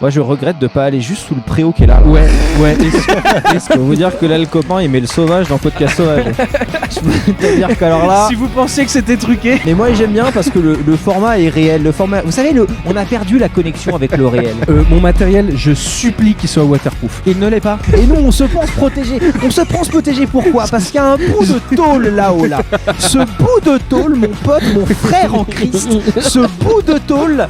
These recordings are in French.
Moi je regrette de pas aller juste sous le préau qui est là. Ouais. Est-ce que vous dire que là le copain il met le sauvage dans le podcast sauvage. Je peux te dire qu'alors là. Si vous pensiez que c'était truqué. Mais moi j'aime bien parce que le format est réel. Le format, vous savez, on a perdu la connexion avec le réel. Mon matériel, je supplie qu'il soit waterproof. Il ne l'est pas. Et nous on se pense protégé. On se pense protégé pourquoi ? Parce qu'il y a un bout de tôle là-haut là. Ce bout de tôle, mon pote, mon frère en Christ, ce bout de tôle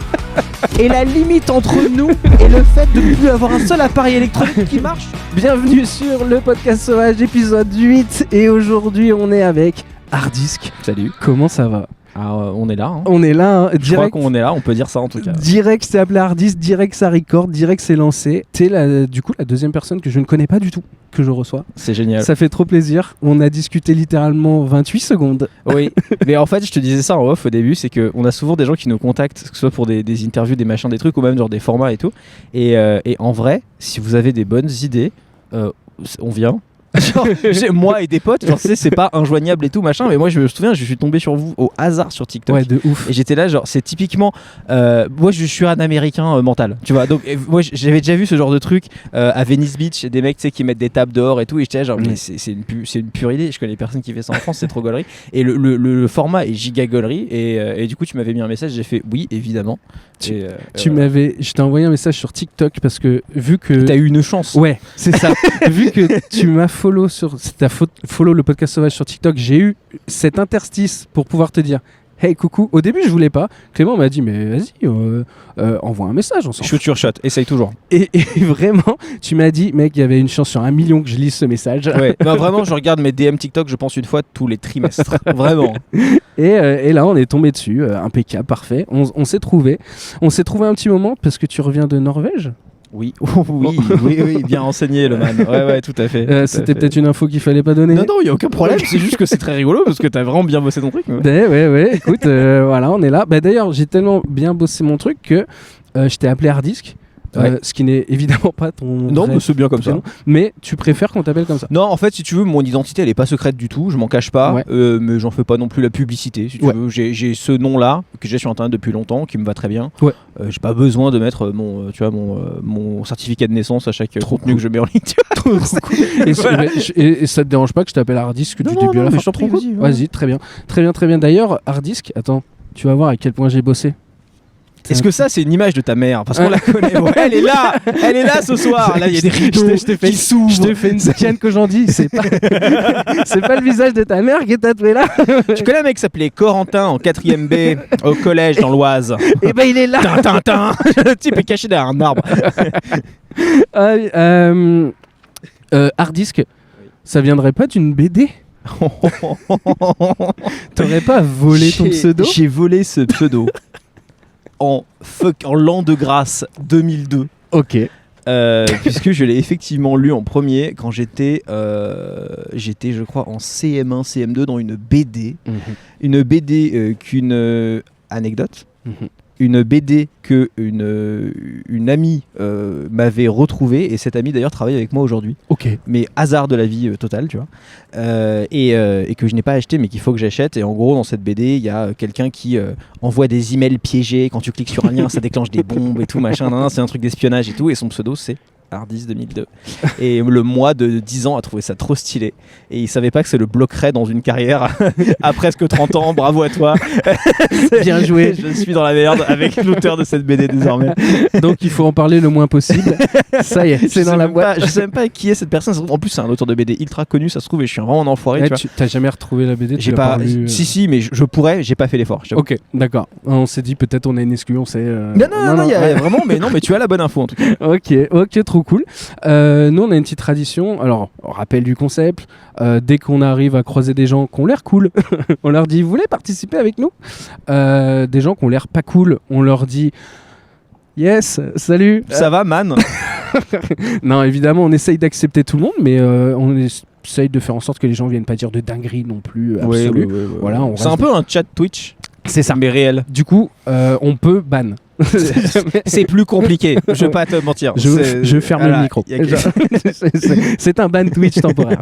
est la limite entre nous et le fait de ne plus avoir un seul appareil électronique qui marche. Bienvenue sur le podcast sauvage épisode 8 et aujourd'hui on est avec Hardisk. Salut. Comment ça va ? Alors, on est là. Hein. On est là, Je crois qu'on est là, on peut dire ça en tout cas. Direct, c'est appelé Hardisk, direct ça record, direct c'est lancé. T'es du coup la deuxième personne que je ne connais pas du tout que je reçois. C'est génial. Ça fait trop plaisir. On a discuté littéralement 28 secondes. Oui, mais en fait, je te disais ça en off au début, c'est qu'on a souvent des gens qui nous contactent, que ce soit pour des interviews, des machins, des trucs, ou même genre des formats et tout. Et en vrai, si vous avez des bonnes idées, on vient. Genre, moi et des potes, genre, c'est pas injoignable et tout machin, mais moi je me souviens, je suis tombé sur vous au hasard sur TikTok. Ouais, de ouf. Et j'étais là, genre, c'est typiquement. Moi je suis un américain mental, tu vois. Donc, moi j'avais déjà vu ce genre de truc à Venice Beach, des mecs, tu sais, qui mettent des tables dehors et tout. Et j'étais là, genre, mais c'est une pure idée. Je connais personne qui fait ça en France, c'est trop gaulerie. Et le format est giga gaulerie. Et du coup, tu m'avais mis un message, j'ai fait oui, évidemment. Je t'ai envoyé un message sur TikTok parce que vu que. T'as eu une chance. Ouais, c'est ça. Vu que tu m'as follow le podcast sauvage sur TikTok, j'ai eu cet interstice pour pouvoir te dire hey coucou. Au début je voulais pas, Clément m'a dit mais vas-y envoie un message, on s'en fout. Shoot your shot, essaye toujours. Et vraiment tu m'as dit mec, il y avait une chance sur 1 million que je lise ce message. Ouais, bah, vraiment je regarde mes DM TikTok, je pense une fois tous les trimestres. Vraiment. Et là on est tombé dessus, impeccable, parfait. On s'est trouvé un petit moment parce que tu reviens de Norvège. Oui, bien renseigné le man. Ouais, tout à fait. C'était peut-être une info qu'il fallait pas donner. Non, il y a aucun problème. C'est juste que c'est très rigolo parce que t'as vraiment bien bossé ton truc. Ouais. Écoute, voilà, on est là. D'ailleurs, j'ai tellement bien bossé mon truc que je t'ai appelé Hardisk. Ouais. Ce qui n'est évidemment pas ton. Non, mais c'est bien comme ça. Mais tu préfères qu'on t'appelle comme ça. Non, en fait, si tu veux, mon identité elle est pas secrète du tout. Je m'en cache pas. Ouais. Mais j'en fais pas non plus la publicité. Si tu veux, j'ai ce nom-là que j'ai sur internet depuis longtemps, qui me va très bien. Ouais. J'ai pas besoin de mettre mon certificat de naissance à chaque contenu cool. que je mets en ligne. Trop cool. Et ça te dérange pas que je t'appelle Hardisk du début à la fin? Je t'en prie, vas-y, très bien. D'ailleurs, Hardisk, attends, tu vas voir à quel point j'ai bossé. Est-ce que ça c'est une image de ta mère? Parce qu'on la connaît. Ouais, elle est là ce soir. Là il y a des rideaux qui s'ouvrent. Je te fais une scène que j'en dis. C'est pas le visage de ta mère qui est tatoué là. Tu connais un mec qui s'appelait Corentin en 4ème B au collège dans l'Oise? Et ben il est là. Tintin. Le type est caché derrière un arbre. Hardisk, ça viendrait pas d'une BD? T'aurais pas volé ton pseudo? J'ai volé ce pseudo en l'an de grâce 2002. Ok. Puisque je l'ai effectivement lu en premier quand j'étais je crois en CM1, CM2 dans une BD. Une BD qu'une anecdote. Une BD que une amie m'avait retrouvée, et cette amie d'ailleurs travaille avec moi aujourd'hui. Ok. Mais hasard de la vie total, tu vois. Et que je n'ai pas acheté mais qu'il faut que j'achète. Et en gros dans cette BD il y a quelqu'un qui envoie des emails piégés. Quand tu cliques sur un lien ça déclenche des bombes et tout machin. C'est un truc d'espionnage et tout. Et son pseudo c'est Hardisk 2002. Et le mois de 10 ans a trouvé ça trop stylé. Et il savait pas que ça le bloquerait dans une carrière à presque 30 ans. Bravo à toi. Bien joué. Je suis dans la merde avec l'auteur de cette BD désormais. Donc il faut en parler le moins possible. Ça y est, c'est dans la boîte. Je sais même pas qui est cette personne. En plus c'est un auteur de BD ultra connu, ça se trouve, et je suis vraiment un enfoiré. Tu t'as jamais retrouvé la BD? J'ai pas. Si, mais je pourrais. J'ai pas fait l'effort. Ok, d'accord. On s'est dit peut-être on a une exclu. On sait. Non, y a vraiment. Mais non, mais tu as la bonne info en tout cas. Ok, trop cool. Nous on a une petite tradition. Alors, rappel du concept. Dès qu'on arrive à croiser des gens qui ont l'air cool, on leur dit vous voulez participer avec nous? Des gens qui ont l'air pas cool, on leur dit yes, salut. Ça va, man? Non, évidemment, on essaye d'accepter tout le monde, mais on essaye de faire en sorte que les gens viennent pas dire de dingueries non plus. Absolue. Ouais. Voilà, c'est un peu un chat Twitch. C'est ça. Mais réel. Du coup, on peut ban. C'est plus compliqué, je vais pas te mentir. Je ferme le micro. C'est un ban Twitch temporaire.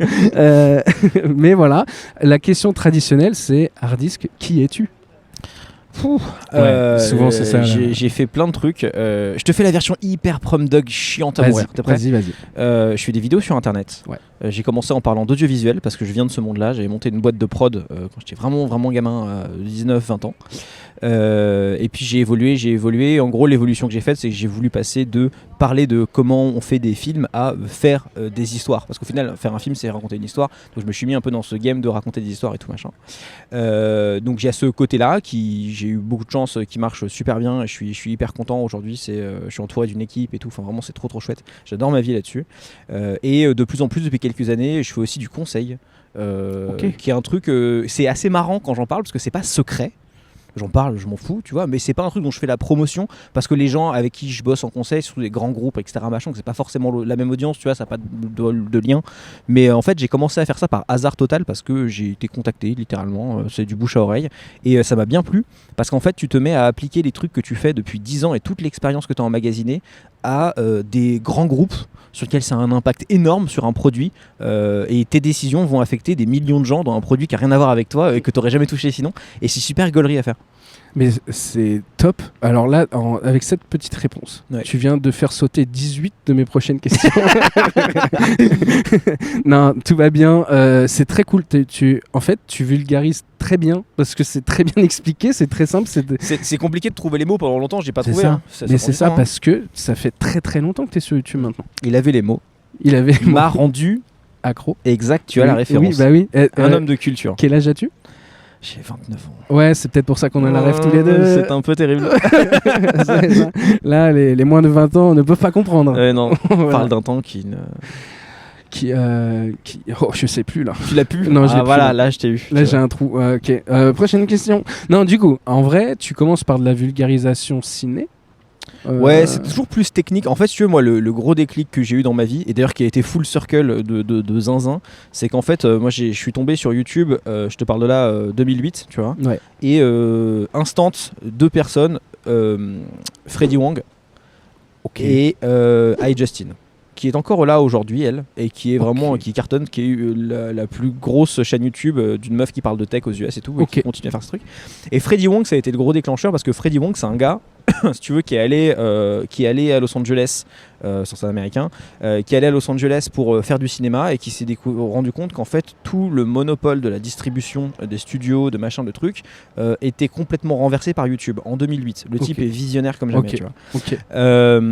Mais voilà, la question traditionnelle c'est Hardisk, qui es-tu? Souvent c'est ça. J'ai fait plein de trucs. Je te fais la version hyper prom dog chiante à mourir. T'es prêt ? Vas-y. Je fais des vidéos sur internet. Ouais. J'ai commencé en parlant d'audiovisuel parce que je viens de ce monde-là. J'avais monté une boîte de prod quand j'étais vraiment gamin, 19-20 ans. Et puis j'ai évolué. En gros, l'évolution que j'ai faite, c'est que j'ai voulu passer de parler de comment on fait des films à faire des histoires. Parce qu'au final, faire un film, c'est raconter une histoire. Donc je me suis mis un peu dans ce game de raconter des histoires et tout machin. Donc j'ai à ce côté-là j'ai eu beaucoup de chance, qui marche super bien. Et je suis hyper content aujourd'hui. Je suis entouré d'une équipe et tout. Enfin vraiment, c'est trop chouette. J'adore ma vie là-dessus. Et de plus en plus depuis quelques années, je fais aussi du conseil. Qui est un truc, c'est assez marrant quand j'en parle parce que c'est pas secret. J'en parle, je m'en fous, tu vois, mais c'est pas un truc dont je fais la promotion parce que les gens avec qui je bosse en conseil, surtout des grands groupes, etc., machin, que c'est pas forcément la même audience, tu vois, ça n'a pas de lien. Mais en fait, j'ai commencé à faire ça par hasard total parce que j'ai été contacté, littéralement, c'est du bouche à oreille, et ça m'a bien plu parce qu'en fait, tu te mets à appliquer les trucs que tu fais depuis 10 ans et toute l'expérience que tu as emmagasinée à des grands groupes sur lesquels ça a un impact énorme sur un produit et tes décisions vont affecter des millions de gens dans un produit qui n'a rien à voir avec toi et que tu n'aurais jamais touché sinon, et c'est super gaulerie à faire. Mais c'est top. Alors là, avec cette petite réponse, tu viens de faire sauter 18 de mes prochaines questions. Non, tout va bien. C'est très cool. En fait, tu vulgarises très bien parce que c'est très bien expliqué, c'est très simple. C'est compliqué de trouver les mots pendant longtemps, j'ai pas trouvé. Ça. Mais c'est ça parce que ça fait très longtemps que tu es sur YouTube maintenant. Il avait les mots. Il m'a rendu accro. Exact, tu as la référence. Oui, bah oui. Un homme de culture. Quel âge as-tu ? J'ai 29 ans. Ouais, c'est peut-être pour ça qu'on a la rêve tous les deux. C'est un peu terrible. Là, les moins de 20 ans ne peuvent pas comprendre. Non, on parle d'un temps qui ne... Oh, je sais plus là. Tu l'as pu ? Non, j'ai plus. Voilà, là je t'ai eu. Là j'ai un trou. Ok. Prochaine question. Non, du coup, en vrai, tu commences par de la vulgarisation ciné. Ouais, c'est toujours plus technique. En fait, si tu veux, moi, le gros déclic que j'ai eu dans ma vie, et d'ailleurs qui a été full circle de zinzin, c'est qu'en fait, moi, je suis tombé sur YouTube, je te parle de là, 2008, tu vois, ouais. Et instant, 2 personnes, Freddie Wong et iJustine, qui est encore là aujourd'hui, elle, et qui est vraiment, qui cartonne, qui est la plus grosse chaîne YouTube d'une meuf qui parle de tech aux US et tout, et qui continue à faire ce truc. Et Freddie Wong, ça a été le gros déclencheur parce que Freddie Wong, c'est un gars, si tu veux, qui est allé à Los Angeles, sur c'est américain, qui est allé à Los Angeles pour faire du cinéma et qui s'est rendu compte qu'en fait tout le monopole de la distribution des studios, de machin, de trucs, était complètement renversé par YouTube en 2008. Le type est visionnaire comme jamais, tu vois.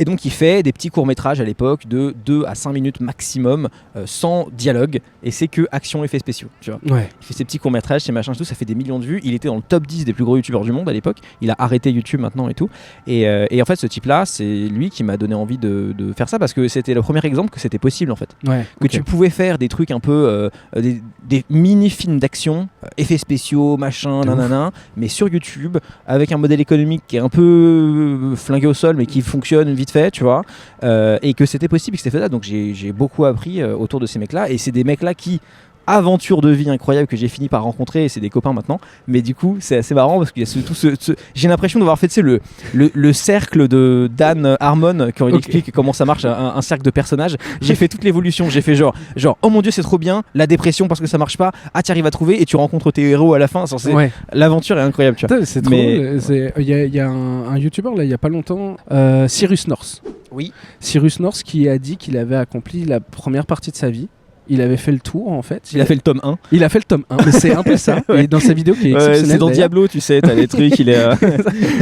Et donc il fait des petits courts-métrages à l'époque de 2 à 5 minutes maximum, sans dialogue, et c'est que action effets spéciaux, tu vois. Ouais. Il fait ses petits courts-métrages, ses machins, tout, ça fait des millions de vues. Il était dans le top 10 des plus gros youtubeurs du monde à l'époque. Il a arrêté YouTube maintenant et tout. Et en fait, ce type-là, c'est lui qui m'a donné envie de faire ça parce que c'était le premier exemple que c'était possible en fait. Ouais, que tu pouvais faire des trucs un peu, des mini-films d'action, effets spéciaux, machin, nanana, mais sur YouTube, avec un modèle économique qui est un peu flingué au sol, mais qui fonctionne vite fait, tu vois, et que c'était possible, que c'était faisable. Donc j'ai beaucoup appris autour de ces mecs là, et c'est des mecs là qui aventure de vie incroyable que j'ai fini par rencontrer, et c'est des copains maintenant, mais du coup c'est assez marrant parce qu'il y a j'ai l'impression d'avoir fait le cercle de Dan Harmon quand il explique comment ça marche, un cercle de personnages. J'ai fait toute l'évolution, j'ai fait genre oh mon dieu c'est trop bien, la dépression parce que ça marche pas, tu arrives à trouver et tu rencontres tes héros à la fin. L'aventure est incroyable, tu vois. C'est trop cool. Il y a un youtubeur là il y a pas longtemps, Cyrus North. Oui. Cyrus North qui a dit qu'il avait accompli la première partie de sa vie. Il avait fait le tour en fait. Il a fait le tome 1. Il a fait le tome 1, mais c'est un peu ça. Et dans sa vidéo qui est exceptionnelle. C'est dans Diablo, tu sais, t'as les trucs, il est...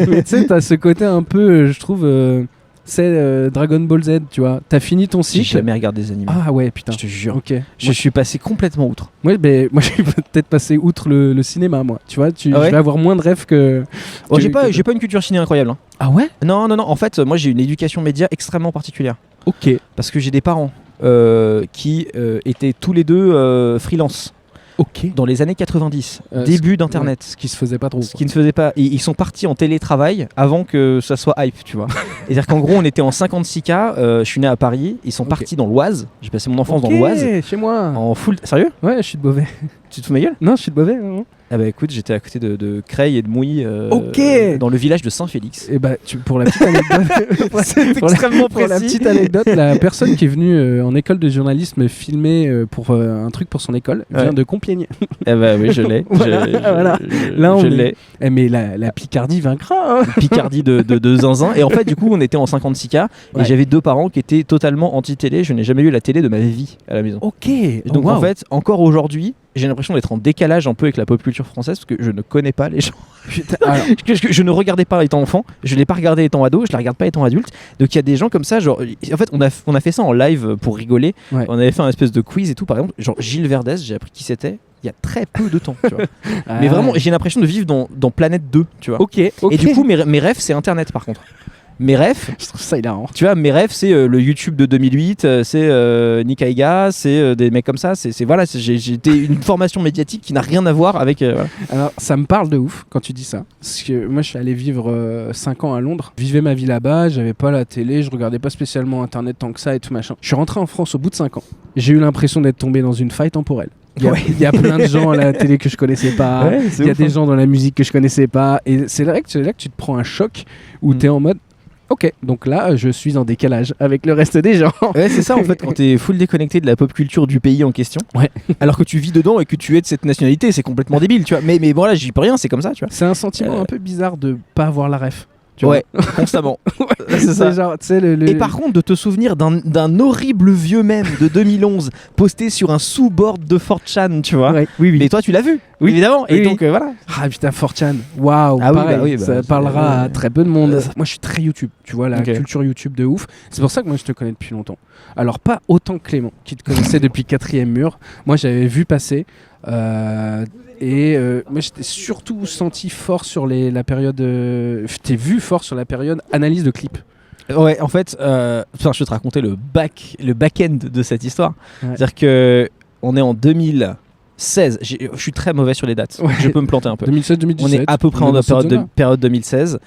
Mais tu sais, t'as ce côté un peu, je trouve... c'est Dragon Ball Z, tu vois. T'as fini ton cycle. J'ai jamais regardé des animés. Ah ouais, putain. Je te jure. Okay. Je suis passé complètement outre. Ouais, mais moi je suis peut-être passé outre le cinéma, moi. Tu vois, je vais avoir moins de rêves que. J'ai pas une culture ciné incroyable. Hein. Ah ouais ? Non. En fait, moi j'ai une éducation média extrêmement particulière. Ok. Parce que j'ai des parents qui étaient tous les deux freelance. Ok. Dans les années 90, début d'internet. Ce qui se faisait pas trop. Ce qui ne se faisait pas. Ils sont partis en télétravail avant que ça soit hype, tu vois. C'est-à-dire qu'en gros, on était en 56K, je suis né à Paris, ils sont partis dans l'Oise. J'ai passé mon enfance dans l'Oise. Chez moi. En full. Sérieux ? Ouais, je suis de Beauvais. Tu te fous ma gueule ? Non, je suis de Beauvais. Ah bah écoute, j'étais à côté de Creil et de Mouilly, Ok. dans le village de Saint-Félix. Et bah, pour la petite anecdote, C'est extrêmement pour la précis. petite anecdote, la personne qui est venue en école de journalisme filmer pour un truc pour son école vient Ouais. de Compiègne. Ah bah oui, je l'ai. Voilà. Là, on je est- l'ai. Eh, mais la Picardie vaincra. Hein. Picardie de zinzin. Et en fait, du coup, on était en 56K Ouais. et j'avais 2 parents qui étaient totalement anti-télé. Je n'ai jamais eu la télé de ma vie à la maison. Ok. Et donc en fait, encore aujourd'hui, j'ai l'impression d'être en décalage un peu avec la pop culture française parce que je ne connais pas les gens. Alors, Je ne regardais pas étant enfant, je l'ai pas regardé étant ado, je la regarde pas étant adulte. Donc il y a des gens comme ça, genre en fait on a fait ça en live pour rigoler. Ouais. On avait fait un espèce de quiz et tout, par exemple, genre Gilles Verdez, j'ai appris qui c'était il y a très peu de temps, tu vois. Mais vraiment, j'ai l'impression de vivre dans Planète 2, tu vois. Ok. Et du coup, mes rêves, c'est Internet par contre. Mes rêves, je trouve ça hilarant. tu vois, mes rêves, c'est le YouTube de 2008, c'est Nick Aiga, c'est des mecs comme ça. Voilà, j'ai été une formation médiatique qui n'a rien à voir avec. Voilà. Alors, ça me parle de ouf quand tu dis ça. Parce que moi, je suis allé vivre 5 ans à Londres. Je vivais ma vie là-bas, j'avais pas la télé, je regardais pas spécialement Internet tant que ça et tout machin. Je suis rentré en France au bout de 5 ans. J'ai eu l'impression d'être tombé dans une faille temporelle. Il y a plein de gens à la télé que je connaissais pas. Ouais, Il y a des gens dans la musique que je connaissais pas. Et c'est là que tu te prends un choc où t'es en mode. Ok, donc là, je suis en décalage avec le reste des gens. Ouais, c'est ça en fait, quand t'es full déconnecté de la pop culture du pays en question, Ouais. alors que tu vis dedans et que tu es de cette nationalité, c'est complètement débile, tu vois. Mais voilà, j'y peux rien, c'est comme ça, tu vois. C'est un sentiment un peu bizarre de pas avoir la ref. Tu Ouais, constamment. C'est ça. C'est genre, tu sais, le- Et par contre, de te souvenir d'un horrible vieux mème de 2011 posté sur un sous-board de 4chan, tu vois. Ouais, oui, oui. Mais toi, tu l'as vu, Oui. évidemment. Et Oui, donc, voilà. Ah putain, 4chan, waouh, Ah oui, pareil, bah oui, bah, ça c'est- parlera à ouais. très peu de monde. Moi je suis très YouTube, tu vois, la Ok. culture YouTube de ouf. C'est pour ça que moi je te connais depuis longtemps. Alors pas autant que Clément, qui te connaissait depuis 4ème mur. Moi j'avais vu passer, moi j'étais surtout senti fort sur la période... je t'ai vu fort sur la période analyse de clips. Ouais, en fait, je vais te raconter le back-end de cette histoire. Ouais. C'est-à-dire que on est en 2016. Je suis très mauvais sur les dates. Ouais. Je peux me planter un peu. 2016-2017. On est à peu près on est en dans cette zone-là. période 2016.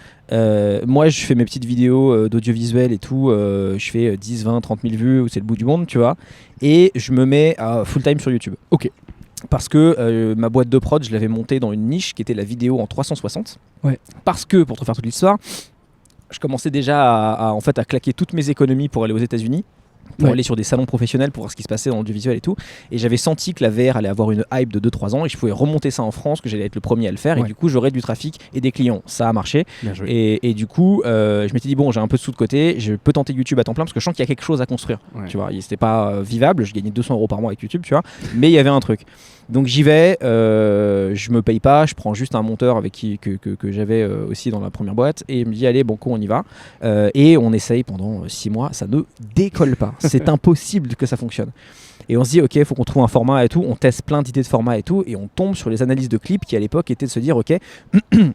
Moi, je fais mes petites vidéos d'audiovisuel et tout. Je fais 10, 20, 30 000 vues, c'est le bout du monde, tu vois. Et je me mets à full time sur YouTube. Ok. Parce que ma boîte de prod, je l'avais montée dans une niche qui était la vidéo en 360. Ouais. Parce que, pour te faire toute l'histoire, je commençais déjà en fait, à claquer toutes mes économies pour aller aux États-Unis. Pour Ouais. aller sur des salons professionnels pour voir ce qui se passait dans l'audiovisuel et tout. Et j'avais senti que la VR allait avoir une hype de 2-3 ans et je pouvais remonter ça en France, que j'allais être le premier à le faire. Ouais. Et du coup, j'aurais du trafic et des clients. Ça a marché. Bien joué. Et du coup, je m'étais dit, bon, j'ai un peu de sous de côté, je peux tenter YouTube à temps plein parce que je sens qu'il y a quelque chose à construire. Ouais. Tu vois, c'était pas vivable, je gagnais 200 € par mois avec YouTube, tu vois, mais il y avait un truc. Donc j'y vais, je me paye pas, je prends juste un monteur avec que j'avais aussi dans la première boîte et il me dit, allez, banco, on y va. Et on essaye pendant 6 mois, ça ne décolle pas. C'est impossible que ça fonctionne. Et on se dit, ok, il faut qu'on trouve un format et tout. On teste plein d'idées de formats et tout. Et on tombe sur les analyses de clips qui, à l'époque, étaient de se dire, ok,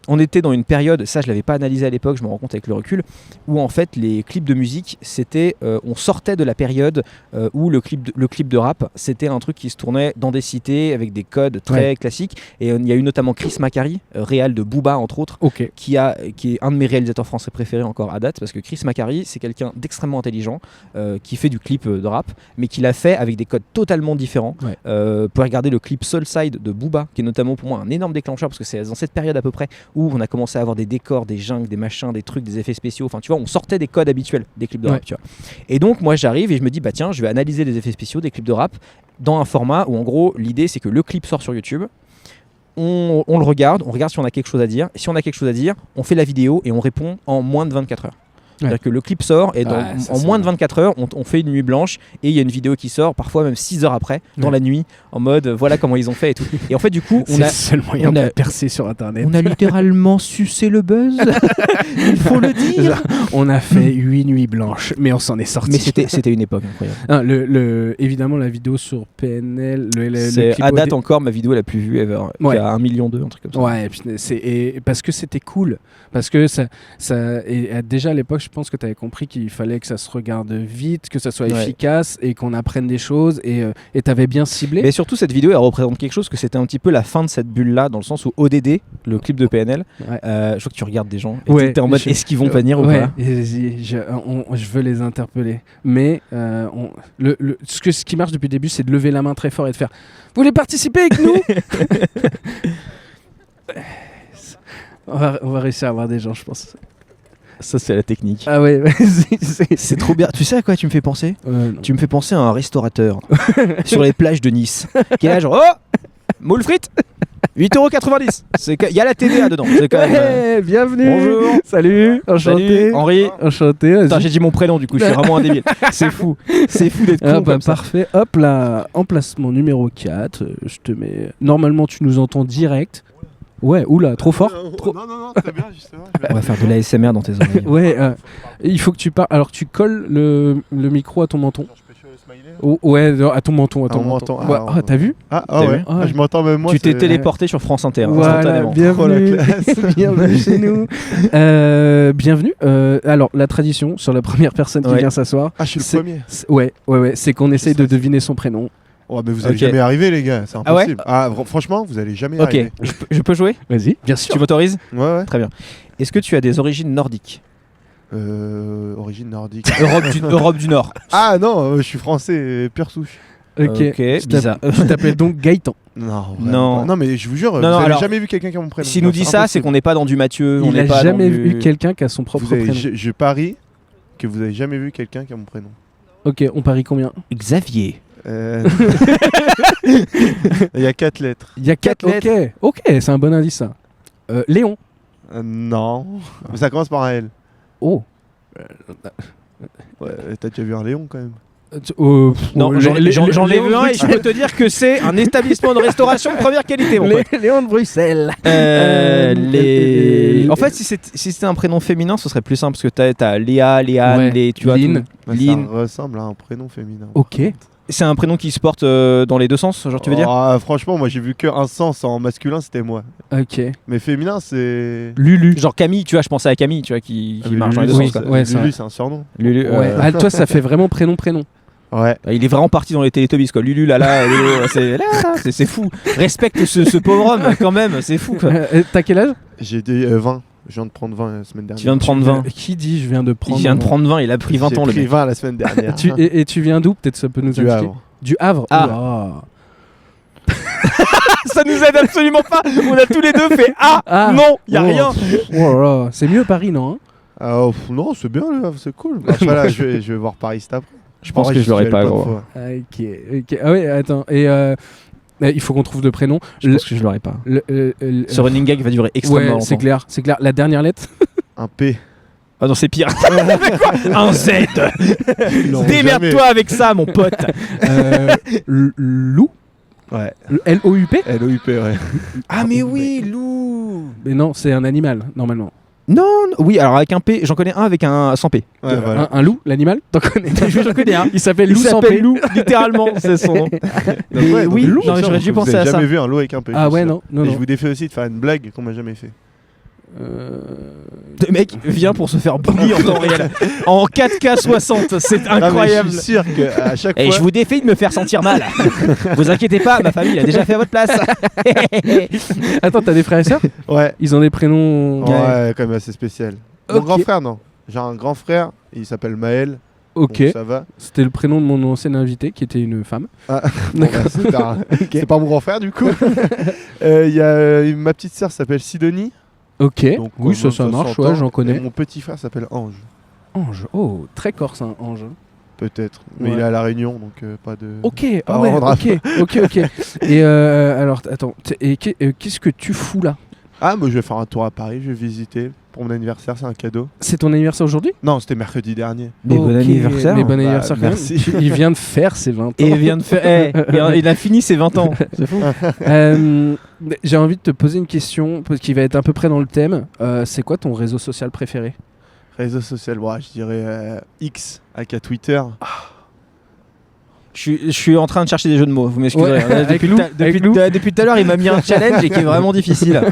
on était dans une période, ça je l'avais pas analysé à l'époque, je me rends compte avec le recul, où en fait les clips de musique, c'était, on sortait de la période où le clip de rap, c'était un truc qui se tournait dans des cités avec des codes très classiques. Et il y a eu notamment Chris Macari, réal de Booba entre autres, Ok. qui est un de mes réalisateurs français préférés encore à date, parce que Chris Macari, c'est quelqu'un d'extrêmement intelligent, qui fait du clip de rap, mais qui l'a fait avec des codes totalement différents. Ouais. Vous pouvez regarder le clip Soulside de Booba, qui est notamment pour moi un énorme déclencheur, parce que c'est dans cette période à peu près où on a commencé à avoir des décors, des jungles, des machins, des trucs, des effets spéciaux, enfin tu vois, on sortait des codes habituels des clips de rap, tu vois. Et donc moi j'arrive et je me dis, bah tiens, je vais analyser les effets spéciaux des clips de rap dans un format où en gros l'idée c'est que le clip sort sur YouTube, on le regarde, on regarde si on a quelque chose à dire, et si on a quelque chose à dire, on fait la vidéo et on répond en moins de 24 heures. C'est-à-dire que le clip sort et en moins de 24 heures, on fait une nuit blanche et il y a une vidéo qui sort, parfois même 6 heures après, dans la nuit, en mode voilà comment ils ont fait et tout. Et en fait, du coup, C'est le seul moyen de percer sur Internet. on a littéralement sucé le buzz, il faut le dire. Genre, on a fait 8 nuits blanches, mais on s'en est sorti. Mais c'était une époque incroyable. Non, évidemment, la vidéo sur PNL, le C'est clip à au date encore ma vidéo la plus vue ever, qui a 1,2 million, un truc comme ça. Ouais, et parce que c'était cool. Parce que déjà à l'époque, je pense que tu avais compris qu'il fallait que ça se regarde vite, que ça soit efficace et qu'on apprenne des choses. Et tu avais bien ciblé. Mais surtout, cette vidéo, elle représente quelque chose, que c'était un petit peu la fin de cette bulle-là, dans le sens où ODD, le clip de PNL, je vois que tu regardes des gens et t'es en mode est-ce qu'ils vont venir ou pas. Je veux les interpeller. Mais ce qui marche depuis le début, c'est de lever la main très fort et de faire « Vous voulez participer avec nous ?» On va réussir à avoir des gens, je pense. Ça, c'est la technique. Ah ouais, C'est trop bien. Tu sais à quoi tu me fais penser? Non. Tu me fais penser à un restaurateur sur les plages de Nice qui est là, genre, oh, moule frites 8,90 €. Il y a la TVA dedans. C'est quand même. Ouais, bienvenue. Bonjour. Salut. Enchanté. Salut, Henri. Enchanté. Vas-y. Putain, j'ai dit mon prénom, du coup, je suis vraiment un débile. C'est fou. C'est fou d'être Ah con bah, comme ça. parfait. Hop là, emplacement numéro 4. Je te mets. Normalement, tu nous entends direct. Ouais, oula, trop fort. Trop... Non, c'est bien justement. On va faire de l'ASMR dans tes oreilles. Ouais, il faut que tu parles. Alors, tu colles le micro à ton menton. Je peux sur le smiley. Oh, ouais, à ton menton. À ton mon menton. menton. Ouais, Ah, ah, t'as vu? Ah T'as ouais. vu Ah, je m'entends même moi. Tu t'es c'est- téléporté sur France Inter, Voilà, instantanément. bienvenue. Oh, la classe. Bienvenue chez nous. Bienvenue. Alors, la tradition sur la première personne qui Ouais. vient s'asseoir. Ah, je suis le C'est- premier. Ouais, c'est qu'on essaye de deviner son prénom. Oh, mais vous allez Ok. jamais y arriver, les gars. C'est Ah ouais impossible. Franchement, vous allez jamais y Ok, arriver. je peux jouer? Vas-y. Bien sûr. Tu m'autorises? Ouais. Très bien. Est-ce que tu as des origines nordiques? Origine nordique. Europe du Nord. Ah non, je suis français, pure souche. Ok. Je bizarre. Tu t'appelles donc Gaëtan. Non. Non. vraiment pas. Non, mais je vous jure, Non, vous non, avez alors, jamais vu quelqu'un qui a mon prénom. S'il nous dit ça, c'est qu'on n'est pas dans du Mathieu. On Il n'est a pas jamais dans du... vu quelqu'un qui a son propre Vous avez- prénom. je parie que vous avez jamais vu quelqu'un qui a mon prénom. Ok, on parie combien? Xavier. Il y a 4 lettres. Il y a 4 lettres. Ok, c'est un bon indice ça. Léon. Non. Mais ça commence par un L. Oh. Ouais, t'as déjà vu un Léon quand même. Non, j'en ai vu un et je peux te dire que c'est un établissement de restauration de première qualité, mon pote. Léon de Bruxelles. En fait, si c'était un prénom féminin, ce serait plus simple parce que t'as Léa, Léane, Ouais. tu vois. Lynn. tout. Ouais, Lynn. Ça ressemble à un prénom féminin. Ok. C'est un prénom qui se porte dans les deux sens, genre tu veux dire? Franchement, moi j'ai vu que un sens en masculin, c'était moi. Ok. Mais féminin, c'est. Lulu. Genre Camille, tu vois, je pensais à Camille, tu vois, qui Ah, mais marche dans les deux Lulu, sens. quoi. Ouais, c'est vrai. Lulu, c'est un surnom. Lulu, Ouais. Ah, toi, ça fait vraiment prénom. Ouais. il est vraiment parti dans les Télétobies, quoi. Lulu, Lala, Léo, c'est fou. Respecte ce pauvre homme, quand même, c'est fou, quoi. T'as quel âge? J'ai dit 20. Je viens de prendre 20 la semaine dernière. Tu viens de prendre 20. Qui dit je viens de Il prendre vient de prendre 20, il a pris 20 ans, le J'ai pris mec. 20 la semaine dernière. Et tu viens d'où? Peut-être ça peut nous Du indiquer. Havre. Du Havre. Ah. Oula. Ça nous aide absolument pas. On a tous les deux fait Ah. non, y a Oh. rien. Oh là là. C'est mieux Paris, non hein? Non, c'est bien, le Havre, c'est cool. Voilà, je vais voir Paris cet après. Je pense que je l'aurais pas, gros. Ok. Ah ouais, attends. Et il faut qu'on trouve le prénom. Je pense que je l'aurais pas. Ce running gag va durer extrêmement Ouais, longtemps. c'est clair. La dernière lettre. Un P. Ah non, c'est pire. Un Z. Non, Démerde-toi avec ça, mon pote. Lou. Ouais. L-O-U-P. L-O-U-P, ouais. Ah mais oui, loup. Mais non, c'est un animal, normalement. Non, oui, alors avec un P, j'en connais un avec un sans P. Ouais, voilà. Un loup, l'animal. T'en connais? J'en connais un. Il s'appelle Il Lou sans s'appelle P. Loup, littéralement, c'est son nom. Donc, Mais ouais, donc, oui, loup, non, mais sûr, j'aurais dû vous penser avez à ça. jamais vu un loup avec un P. Ah je suis ouais, sûr. non. Et je vous défie aussi de faire une blague qu'on m'a jamais fait. Le mec vient pour se faire bully en temps réel. En 4K 60, c'est Ah, mais incroyable. je suis sûr qu'à chaque Et fois. je vous défie de me faire sentir mal. Vous inquiétez pas, ma famille l'a déjà fait à votre place. Attends, t'as des frères et sœurs? Ouais. Ils ont des prénoms. Ouais, quand même assez spécial. Mon Ok. grand frère, non. J'ai un grand frère, il s'appelle Maël. Ok. Donc ça va. C'était le prénom de mon ancien invité qui était une femme. Ah, D'accord. c'est pas mon grand frère du coup. Il y a ma petite sœur s'appelle Sidonie. Ok. Donc, Oui, ça s'entend. marche. Ouais, j'en Et connais. mon petit frère s'appelle Ange. Ange. Oh, très corse, hein, Ange. Peut-être. Mais Ouais. il est à La Réunion, donc pas de. Ok. Pas Ah ouais. rendre Ok. Et alors, attends. Qu'est-ce que tu fous là? Ah, moi je vais faire un tour à Paris, je vais visiter. Pour mon anniversaire, c'est un cadeau. C'est ton anniversaire aujourd'hui? Non, c'était mercredi dernier. Mais bon Ok. anniversaire. Mais bon Bah, anniversaire quand même. merci. Il vient de faire ses 20 ans. Et il vient de faire. Il a fini ses 20 ans. C'est fou. J'ai envie de te poser une question parce qu'il va être à peu près dans le thème. C'est quoi ton réseau social préféré? Réseau social, ouais, je dirais X, aka Twitter. Je suis en train de chercher des jeux de mots, vous m'excuserez. Ouais, avec Depuis Lou, depuis tout à l'heure, il m'a mis un challenge et qui est vraiment difficile.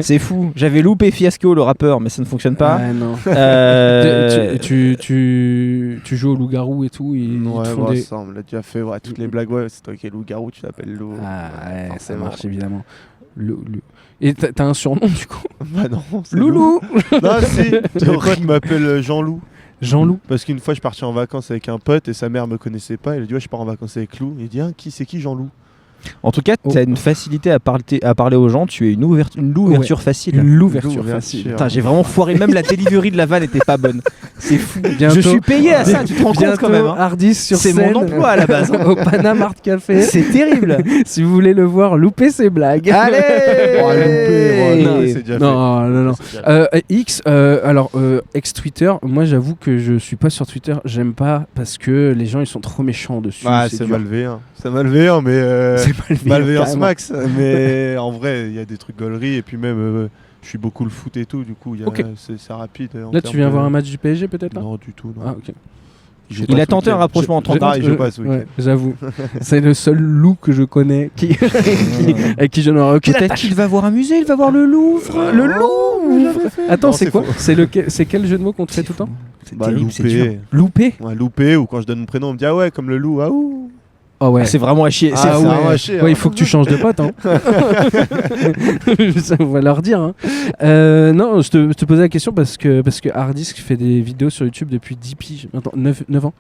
C'est fou. J'avais loupé Fiasco, le rappeur, mais ça ne fonctionne pas. Ouais, non. Euh, Tu joues au loup-garou et tout. Ils Ouais, te font ouais, des... ça, on me l'a déjà fait. Ouais, toutes les blagues, ouais, c'est toi qui es loup-garou, tu t'appelles loup. Ah ouais, ça Forcément. marche évidemment. Et t'as un surnom du coup? Bah non, c'est Loulou. Non, si, j'ai un pote qui m'appelle Jean-Loup. Jean-Loup. Parce qu'une fois, je partais en vacances avec un pote et sa mère me connaissait pas. Il a dit, ouais, je pars en vacances avec Lou. Il dit, c'est qui Jean-Loup? En tout cas, tu as une facilité à parler aux gens. Tu es une ouverture facile. L'ouverture facile. Putain, j'ai vraiment foiré. Même la delivery de la vanne n'était pas bonne. C'est fou. Bientôt- Je suis payé à ça. Tu te rends compte quand même. Hein. Hardis sur C'est scène. mon emploi à la base. Hein. Au Panama Art Café. C'est terrible. Si vous voulez le voir, loupez ses blagues. Allez. Non, c'est déjà fait. Non. C'est déjà fait. X, ex-Twitter, moi j'avoue que je suis pas sur Twitter, j'aime pas parce que les gens ils sont trop méchants dessus. Ah, c'est dur. malveillant. C'est malveillant, mais. C'est malveillant, Malveillance carrément. max. Mais en vrai, il y a des trucs gauleries. Et puis même, je suis beaucoup le foot et tout. Du coup, Ok. c'est rapide. Là tu viens voir un match du PSG peut-être là Non, du tout. Non. Ah ok. Il a tenté un rapprochement entre Pareil, je passe. Ouais, j'avoue. C'est le seul loup que je connais avec qui je n'aurai aucune Peut-être attache. qu'il va voir un musée. Il va voir le Louvre. Le Louvre. Attends, Non, c'est c'est quoi faux. c'est quel jeu de mots qu'on te fait tout le temps? C'est Bah, terrible. C'est dur. loupé. Loupé. Ouais, loupé. Ou quand je donne mon prénom, on me dit ah ouais, comme le loup. Ah ouh. Ah ouais. C'est vraiment à chier. Ah C'est ouais. vraiment à chier, Ouais, hein. il faut que tu changes de pote. Hein. Ça, on va leur dire. Hein. Non, je te posais la question parce que Hardisk fait des vidéos sur YouTube depuis 10 piges. Maintenant, 9 ans.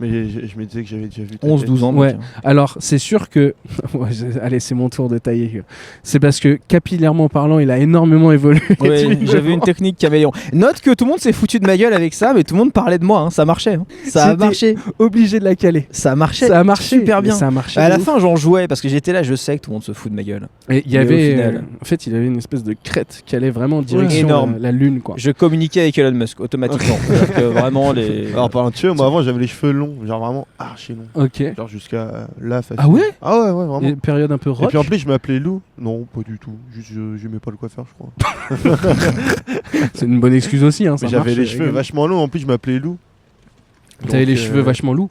Mais je me disais que j'avais déjà vu. ta 11-12 tête. ans. Ouais. mec. Alors, c'est sûr que. Ouais, allez, c'est mon tour de tailler. C'est parce que capillairement parlant, il a énormément évolué. Ouais, j'avais une technique caméléon. Note que tout le monde s'est foutu de ma gueule avec ça, mais tout le monde parlait de moi. Hein. Ça marchait. Hein. Ça a C'était marché. Obligé de la caler. Ça marchait. Ça a marché. super bien. Ça a marché. À de la ouf. fin, j'en jouais parce que j'étais là. Je sais que tout le monde se fout de ma gueule. Et il y Mais avait. au final- En fait, il avait une espèce de crête qui allait vraiment en direction Énorme. la Lune, quoi. Je communiquais avec Elon Musk automatiquement. C'est-à-dire que vraiment les. Alors, en parlant de cheveux, moi avant j'avais les cheveux longs. Genre vraiment archi longs. Ok. Genre jusqu'à là. facile. Ah ouais. Ah ouais, vraiment. Une période un peu Et rock. puis en plus, je m'appelais Lou. Non, pas du tout. Juste, j'aimais pas le coiffeur, je crois. C'est une bonne excuse aussi. Hein, ça Mais j'avais marche, les cheveux vachement longs. En plus, je m'appelais Lou. T'avais Donc, les cheveux vachement loups.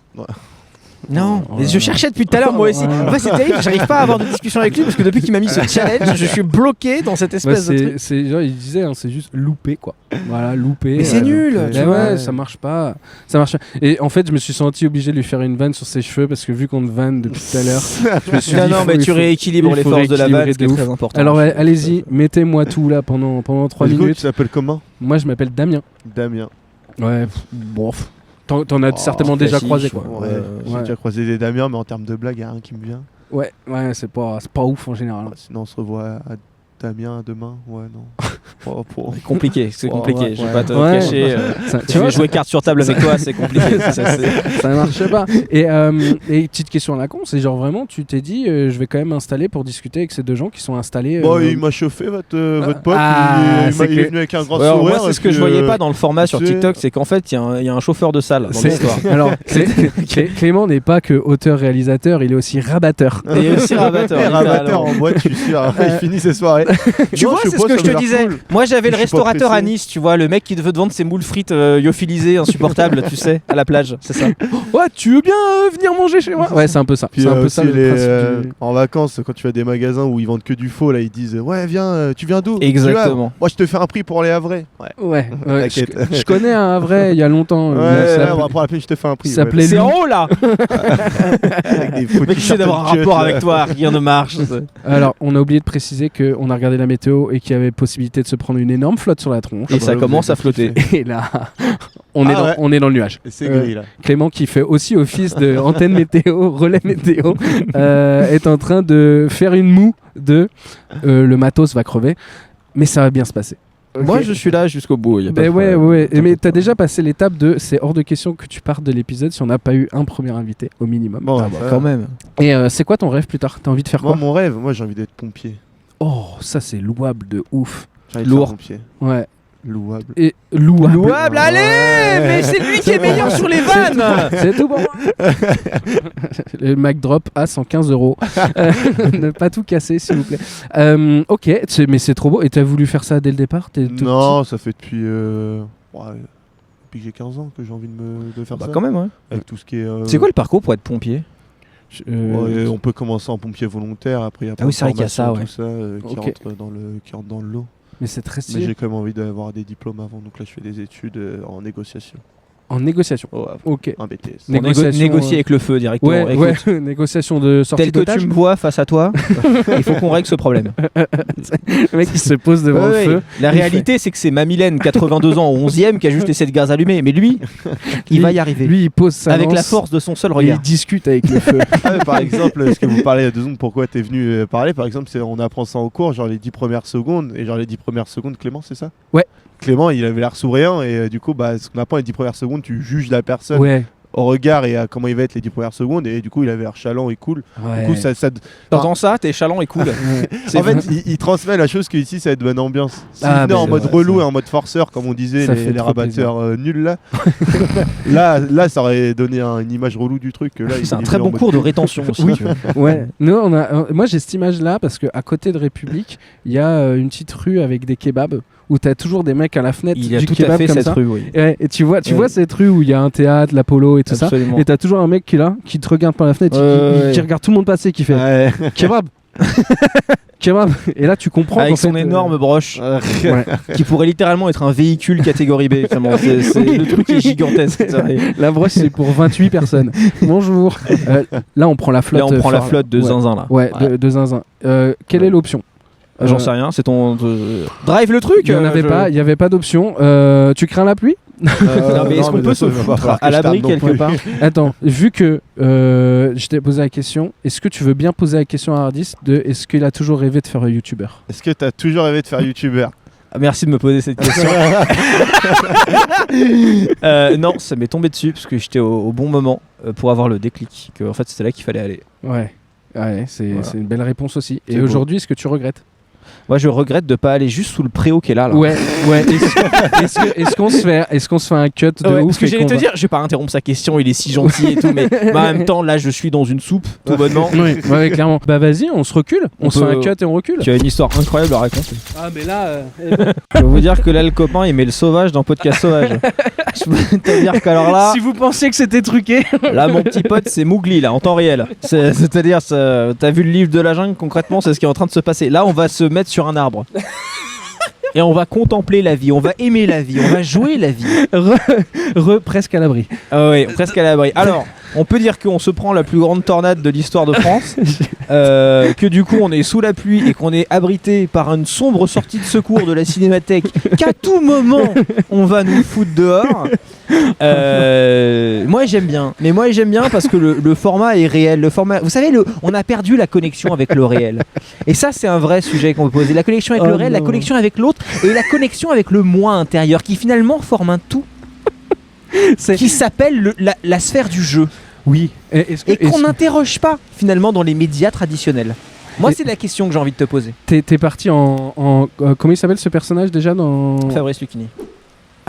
Non, Oh, mais je cherchais depuis tout à l'heure moi aussi. Ouais. En fait, c'est terrible, j'arrive pas à avoir de discussion avec lui parce que depuis qu'il m'a mis ce challenge, je suis bloqué dans cette Ouais, espèce de truc. c'est genre il disait hein, c'est juste loupé quoi. Voilà, loupé. Mais c'est nul, loupé. tu Ouais, vois. ouais, ça marche pas. Ça marche. Et en fait, je me suis senti obligé de lui faire une vanne sur ses cheveux parce que vu qu'on te vanne depuis tout à l'heure, je me suis dit, Non, il mais faut- tu rééquilibres il les faut forces de la rééquilibrer vanne, ce qui est de très ouf. important. Alors ouais, allez-y, mettez-moi tout là pendant 3 Du coup, tu minutes. t'appelles comment? Moi, je m'appelle Damien. Damien. Ouais, bon. T'en as certainement déjà classique, croisé quoi. Ouais, j'ai ouais. déjà croisé des Damiens, mais en termes de blagues, il a rien qui me vient. Ouais, c'est pas ouf en général. Sinon, on se revoit à Damien demain. Ouais, non. Oh, pour- C'est compliqué, c'est Ouais, compliqué. ouais, Je vais pas te ouais. cacher. Ça- Tu vas jouer carte sur table avec toi, c'est compliqué. Ça marche pas. Et petite question à la con, c'est genre vraiment, tu t'es dit, je vais quand même m'installer pour discuter avec ces deux gens qui sont installés. Bon, il m'a chauffé, votre pote. Ah, il c'est il est que- venu avec un grand Ouais, alors sourire. moi, c'est et ce que puis, je voyais pas dans le format sur tu sais- TikTok, c'est qu'en fait, il y a un chauffeur de salle dans C'est- l'histoire. Alors, Clément n'est pas que auteur-réalisateur, il est aussi rabatteur. Et il y a aussi rabatteur. Rabatteur en boîte, je suis sûr. Il finit ses soirées. Tu Non, vois, je c'est sais ce pas, que ça je m'a te l'air disais. cool. Moi, j'avais le Je suis pas restaurateur à pressé. Nice, tu vois, le mec qui veut te vendre ses moules frites lyophilisées insupportables, tu sais, à la plage, c'est ça. Ouais, tu veux bien venir manger chez moi? Ouais, c'est un peu ça. Puis C'est un peu aussi ça le principe du- en vacances, quand tu vas à des magasins où ils vendent que du faux, là ils disent ouais viens, tu viens d'où? Exactement. Du Havre. Moi je te fais un prix pour les Havrais. Ouais. Ouais, je, T'inquiète. je connais un vrai il y a longtemps. Ouais, ça ouais, s'appelait- on va prendre la peine, je te fais un prix. ça s'appelait C'est Lou. en haut là. Avec des faux Le mec qui essaie t-shirts d'avoir un cut, rapport là. avec toi, rien ne marche. Alors, on a oublié de préciser qu'on a regardé la météo et qu'il y avait possibilité de se prendre une énorme flotte sur la tronche. Et ça commence à flotter. Et là, on, est Ah dans, ouais. on est dans le nuage. Et c'est gris là. Clément, qui fait aussi office de antenne météo, relais météo, est en train de faire une moue de le matos va crever, mais ça va bien se passer. Moi, Ok. je suis là jusqu'au bout. Y a pas Ben de ouais, problème. ouais. Mais t'as déjà passé l'étape de c'est hors de question que tu partes de l'épisode si on n'a pas eu un premier invité au minimum. Bon, Ah bah, quand même. Et c'est quoi ton rêve plus tard? T'as envie de faire Moi quoi? mon rêve, moi j'ai envie d'être pompier. Oh, ça c'est louable de ouf. J'ai envie de Lourd. faire pompier. Ouais. Louable. Et louable. Louable, allez. Mais c'est lui qui est meilleur sur les vannes. C'est tout pour moi. Le Mac Drop à 115 €. Ne pas tout casser, s'il vous plaît. Ok, mais c'est trop beau. Et t'as voulu faire ça dès le départ? T'es tout Non, ça fait depuis depuis que j'ai 15 ans que j'ai envie de faire Bah ça. quand même, ouais. Avec tout ce qui est. C'est quoi le parcours pour être pompier? petit. Ouais, on peut commencer en pompier volontaire, après il y a Ah oui, c'est vrai qu'il y a ça, formation, ouais. tout ça, Ok. qui rentre dans le lot. Mais c'est très Mais stylé. j'ai quand même envie d'avoir des diplômes avant, donc là je fais des études en négociation. En négociation. Oh, Ok. un BTS. Négocier avec le feu directement. Ouais, Écoute, ouais. Négociation de sortie tel que d'otage. tu me vois face à toi, il faut qu'on règle ce problème. Le mec qui se pose devant Ouais, le feu. La réalité, c'est que c'est Mamilène, 82 ans, au 11e, qui a juste laissé le gaz allumé. Mais lui, il va y arriver. Lui, il pose sa avec lance la force de son seul et il regard. discute avec le feu. Ah, mais par exemple, ce que vous parlez il y a 2 secondes, pourquoi t'es venu parler, par exemple, c'est on apprend ça en cours, genre les 10 premières secondes, et genre les 10 premières secondes, Clément, c'est ça? Ouais. Clément, il avait l'air souriant, et du coup, bah, ce qu'on apprend les 10 premières secondes, tu juges la personne Ouais. au regard et à comment il va être les 10 premières secondes, et du coup, il avait l'air chalant et cool. Ouais. Du coup, ça T'entends ça, t'es chalant et cool. en fait, il transmet la chose qu'ici, ça va être bonne ambiance. S'il Ah, venait bah, en c'est mode vrai, relou ça. et en mode forceur, comme on disait, Ça fait les trop rabatteurs nuls là, ça aurait donné une image relou du truc. Là, C'est un très bon cours de rétention aussi. Oui. tu vois. Ouais, nous, moi j'ai cette image là parce qu'à côté de République, il y a une petite rue avec des kebabs où t'as toujours des mecs à la fenêtre Il a du tout kebab à fait comme cette ça. rue, oui. Et tu vois cette rue où il y a un théâtre, l'Apollo et tout Absolument. ça. Et t'as toujours un mec qui est là, qui te regarde par la fenêtre, qui regarde tout le monde passer, qui fait Ouais. kebab. Kebab. Et là tu comprends Avec qu'en son fait, énorme broche, ouais. qui pourrait littéralement être un véhicule catégorie B. Vraiment, le truc est gigantesque. La broche c'est pour 28 personnes. Bonjour. Là on prend la flotte. Là, on prend la phare- flotte de ouais. zinzin là. Ouais, de zinzin. Quelle est l'option? J'en sais rien, c'est ton. Drive le truc Il n'y avait pas, il y avait pas d'option. Tu crains la pluie? Non, mais est-ce qu'on peut se foutre à l'abri quelque part? Attends, vu que je t'ai posé la question, est-ce que tu veux bien poser la question à Hardis de est-ce qu'il a toujours rêvé de faire youtubeur? Est-ce que t'as toujours rêvé de faire youtubeur? Ah, merci de me poser cette question. Non, ça m'est tombé dessus parce que j'étais au bon moment pour avoir le déclic. Que en fait, c'était là qu'il fallait aller. Ouais, c'est Voilà. une belle réponse aussi. Et C'est beau. aujourd'hui, est-ce que tu regrettes? Moi, je regrette de pas aller juste sous le préau qui est là. Ouais. Est-ce qu'on se fait un cut de Ouais, ouf parce que et j'allais qu'on te va- dire, je vais pas interrompre sa question, il est si gentil et tout, mais en même temps, là, je suis dans une soupe, tout bonnement. Oui, ouais, clairement. Bah vas-y, on se recule. On se fait un cut et on recule. Tu as une histoire incroyable à raconter. Ah mais là, Je peux vous dire que là, le copain, il met le sauvage dans Podcast Sauvage. Je peux te dire qu'alors là, si vous pensiez que c'était truqué. là, mon petit pote, c'est Mowgli, là, en temps réel. C'est-à-dire, t'as vu le livre de la jungle, concrètement, c'est ce qui est en train de se passer. Là, on va se mettre sur un arbre. Et on va contempler la vie, on va aimer la vie, on va jouer la vie. Presque à l'abri. Ah oui, presque à l'abri. Alors, on peut dire qu'on se prend la plus grande tornade de l'histoire de France, que du coup on est sous la pluie et qu'on est abrité par une sombre sortie de secours de la cinémathèque, qu'à tout moment on va nous foutre dehors. Moi j'aime bien, mais moi j'aime bien parce que le format est réel. Le format, vous savez, on a perdu la connexion avec le réel. Et ça c'est un vrai sujet qu'on peut poser. La connexion avec le réel, la connexion avec l'autre et la connexion avec le moi intérieur qui finalement forme un tout. Qui s'appelle la sphère du jeu. Oui. Et qu'on n'interroge pas finalement dans les médias traditionnels. Moi, c'est la question que j'ai envie de te poser. T'es parti en comment il s'appelle ce personnage déjà dans Fabrice Lucchini.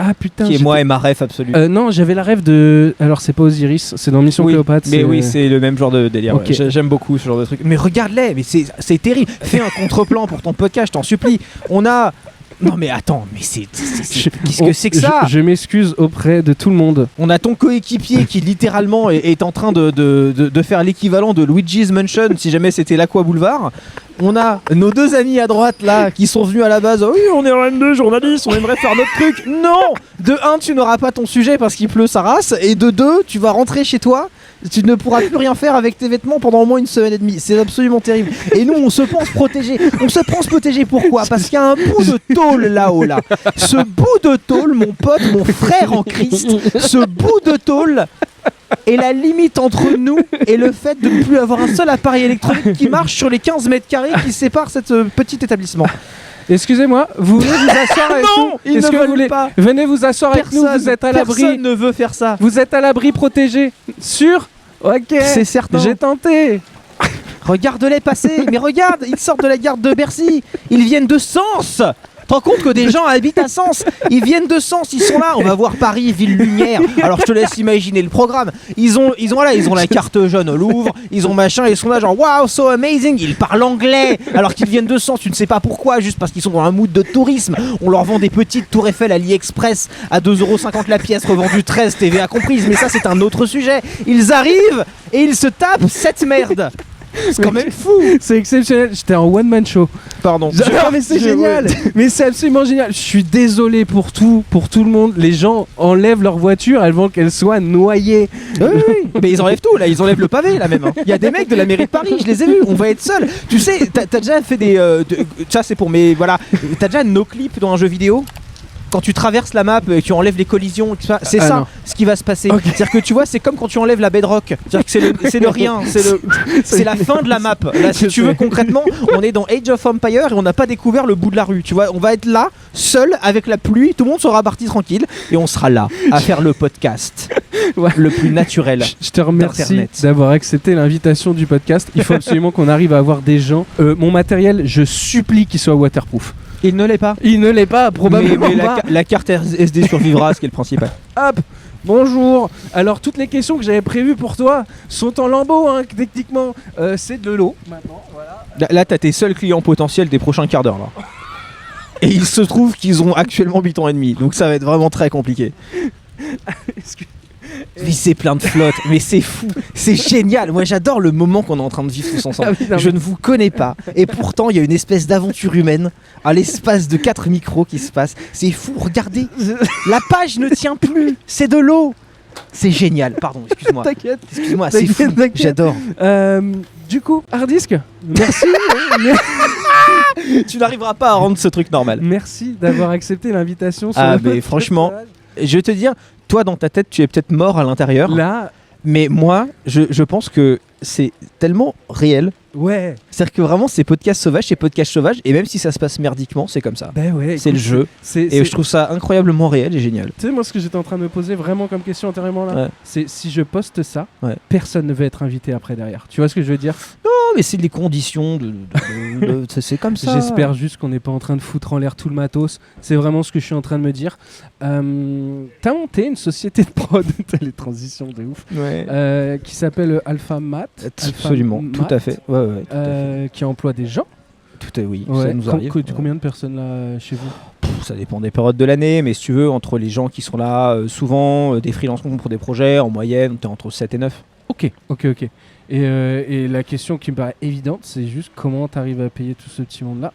Ah putain. Qui est moi et ma ref absolue. Non, j'avais la rêve de. Alors c'est pas Osiris, c'est dans Mission Oui, Cléopâtre. mais oui, c'est le même genre de délire. Ok. Ouais. J'aime beaucoup ce genre de truc. Mais regarde-les, mais c'est terrible. Fais un contre-plan pour ton podcast, je t'en supplie. On a. Non mais attends, mais qu'est-ce que c'est que ça? Je m'excuse auprès de tout le monde. On a ton coéquipier qui littéralement est en train de faire l'équivalent de Luigi's Mansion si jamais c'était l'Aqua Boulevard. On a nos deux amis à droite là qui sont venus à la base. Oui, on est RN2 journaliste, on aimerait faire notre truc. Non, de 1, tu n'auras pas ton sujet parce qu'il pleut sa race, et de 2, tu vas rentrer chez toi. Tu ne pourras plus rien faire avec tes vêtements pendant au moins 1 semaine et demie. C'est absolument terrible. Et nous, on se pense protégés. On se pense protégés pourquoi? Parce qu'il y a un bout de tôle là-haut là. Ce bout de tôle, mon pote, mon frère en Christ, ce bout de tôle est la limite entre nous et le fait de ne plus avoir un seul appareil électronique qui marche sur les 15 mètres carrés qui séparent cet petit établissement. Excusez-moi, vous voulez vous asseoir avec nous? Non, ils Est-ce ne que vous veulent voulez pas. Venez vous asseoir avec nous, vous êtes à l'abri. Personne ne veut faire ça. Vous êtes à l'abri protégé. Sûr? Ok. C'est certain. J'ai tenté. Regarde-les passer, mais regarde, ils sortent de la gare de Bercy, ils viennent de Sens. Tu te rends compte que des gens habitent à Sens? Ils viennent de Sens, ils sont là. On va voir Paris, ville lumière. Alors je te laisse imaginer le programme. Ils ont la carte jaune au Louvre. Ils ont machin. Ils sont là genre wow, so amazing. Ils parlent anglais. Alors qu'ils viennent de Sens, tu ne sais pas pourquoi, juste parce qu'ils sont dans un mood de tourisme. On leur vend des petites tours Eiffel à AliExpress à 2,50€ la pièce, revendues 13 TVA comprise. Mais ça c'est un autre sujet. Ils arrivent et ils se tapent cette merde. C'est quand même fou. C'est exceptionnel. J'étais en one-man show. Pardon. Non, mais c'est génial. Mais c'est absolument génial. Je suis désolé pour tout le monde. Les gens enlèvent leur voiture avant qu'elle soit noyée. Oui. Mais ils enlèvent tout, là. Ils enlèvent le pavé, là même. Il y a des mecs de la mairie de Paris, je les ai vus. On va être seuls. Tu sais, t'as déjà fait des. Ça, c'est pour mes. Voilà. T'as déjà no clip dans un jeu vidéo? Quand tu traverses la map et que tu enlèves les collisions, c'est ça non. ce qui va se passer. Okay. C'est-à-dire que tu vois, c'est comme quand tu enlèves la bedrock. C'est-à-dire que c'est le rien, c'est la fin de la map. Là, si tu veux, concrètement, on est dans Age of Empires et on n'a pas découvert le bout de la rue. Tu vois, on va être là, seul, avec la pluie, tout le monde sera parti tranquille et on sera là à faire le podcast le plus naturel. Je te remercie d'Internet. d'avoir accepté l'invitation du podcast. Il faut absolument qu'on arrive à avoir des gens. Mon matériel, je supplie qu'il soit waterproof. Il ne l'est pas. Il ne l'est pas, probablement Mais pas. la carte SD survivra, ce qui est le principal. Hop, bonjour. Alors toutes les questions que j'avais prévues pour toi sont en lambeaux, hein, techniquement. C'est de l'eau. Maintenant, voilà. Là, t'as tes seuls clients potentiels des prochains quarts d'heure là. Et il se trouve qu'ils ont actuellement 8 ans et demi, donc ça va être vraiment très compliqué. Mais c'est plein de flotte, mais c'est fou, c'est génial. Moi j'adore le moment qu'on est en train de vivre tous ensemble. Ah oui, non, Je ne vous connais pas, et pourtant il y a une espèce d'aventure humaine à l'espace de 4 micros qui se passe. C'est fou, regardez, la page ne tient plus, c'est de l'eau. C'est génial, pardon, excuse-moi. T'inquiète. Excuse-moi, c'est fou, T'inquiète. j'adore. Du coup, Hardisk, merci. Tu n'arriveras pas à rendre ce truc normal. Merci d'avoir accepté l'invitation. Sur Ah, le mais podcast. franchement, je vais te dire, toi dans ta tête tu es peut-être mort à l'intérieur, Là, mais moi je pense que c'est tellement réel. ouais. C'est-à-dire que vraiment c'est podcast sauvage, et même si ça se passe merdiquement, c'est comme ça. Ben ouais. C'est le jeu, et je trouve ça incroyablement réel et génial. Tu sais, moi, ce que j'étais en train de me poser vraiment comme question antérieurement là, Ouais. c'est si je poste ça, Ouais. personne ne veut être invité après derrière. Tu vois ce que je veux dire? Non, mais c'est les conditions c'est comme ça. J'espère juste qu'on n'est pas en train de foutre en l'air tout le matos. C'est vraiment ce que je suis en train de me dire. T'as monté une société de prod, t'as les transitions de ouf, Ouais. qui s'appelle Alpha Mat. Absolument, tout à fait. Ouais, tout à fait. Qui emploie des gens. Tout à oui, Ouais. ça nous arrive. Combien de personnes là chez vous? Ça dépend des périodes de l'année, mais si tu veux, entre les gens qui sont là, souvent des freelances pour des projets, en moyenne, t'es entre 7 et 9. Ok. Et la question qui me paraît évidente, c'est juste comment t'arrives à payer tout ce petit monde-là?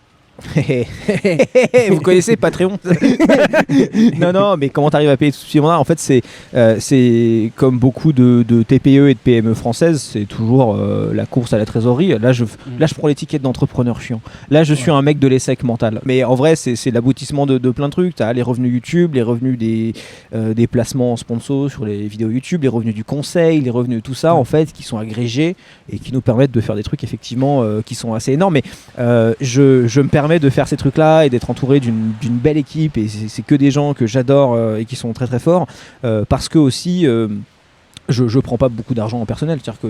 Vous connaissez Patreon? Non, mais comment t'arrives à payer tout ce monde-là? En fait, c'est comme beaucoup de TPE et de PME françaises, c'est toujours la course à la trésorerie. Là, je prends l'étiquette d'entrepreneur chiant. Là, je suis un mec de l'ESSEC mental. Mais en vrai, c'est l'aboutissement de plein de trucs. T'as les revenus YouTube, les revenus des placements sponsors sur les vidéos YouTube, les revenus du conseil, les revenus de tout ça, en fait, qui sont agrégés et qui nous permettent de faire des trucs effectivement qui sont assez énormes. Mais je me permets de faire ces trucs là et d'être entouré d'une belle équipe, et c'est que des gens que j'adore et qui sont très très forts, parce que aussi je prends pas beaucoup d'argent en personnel, c'est-à-dire que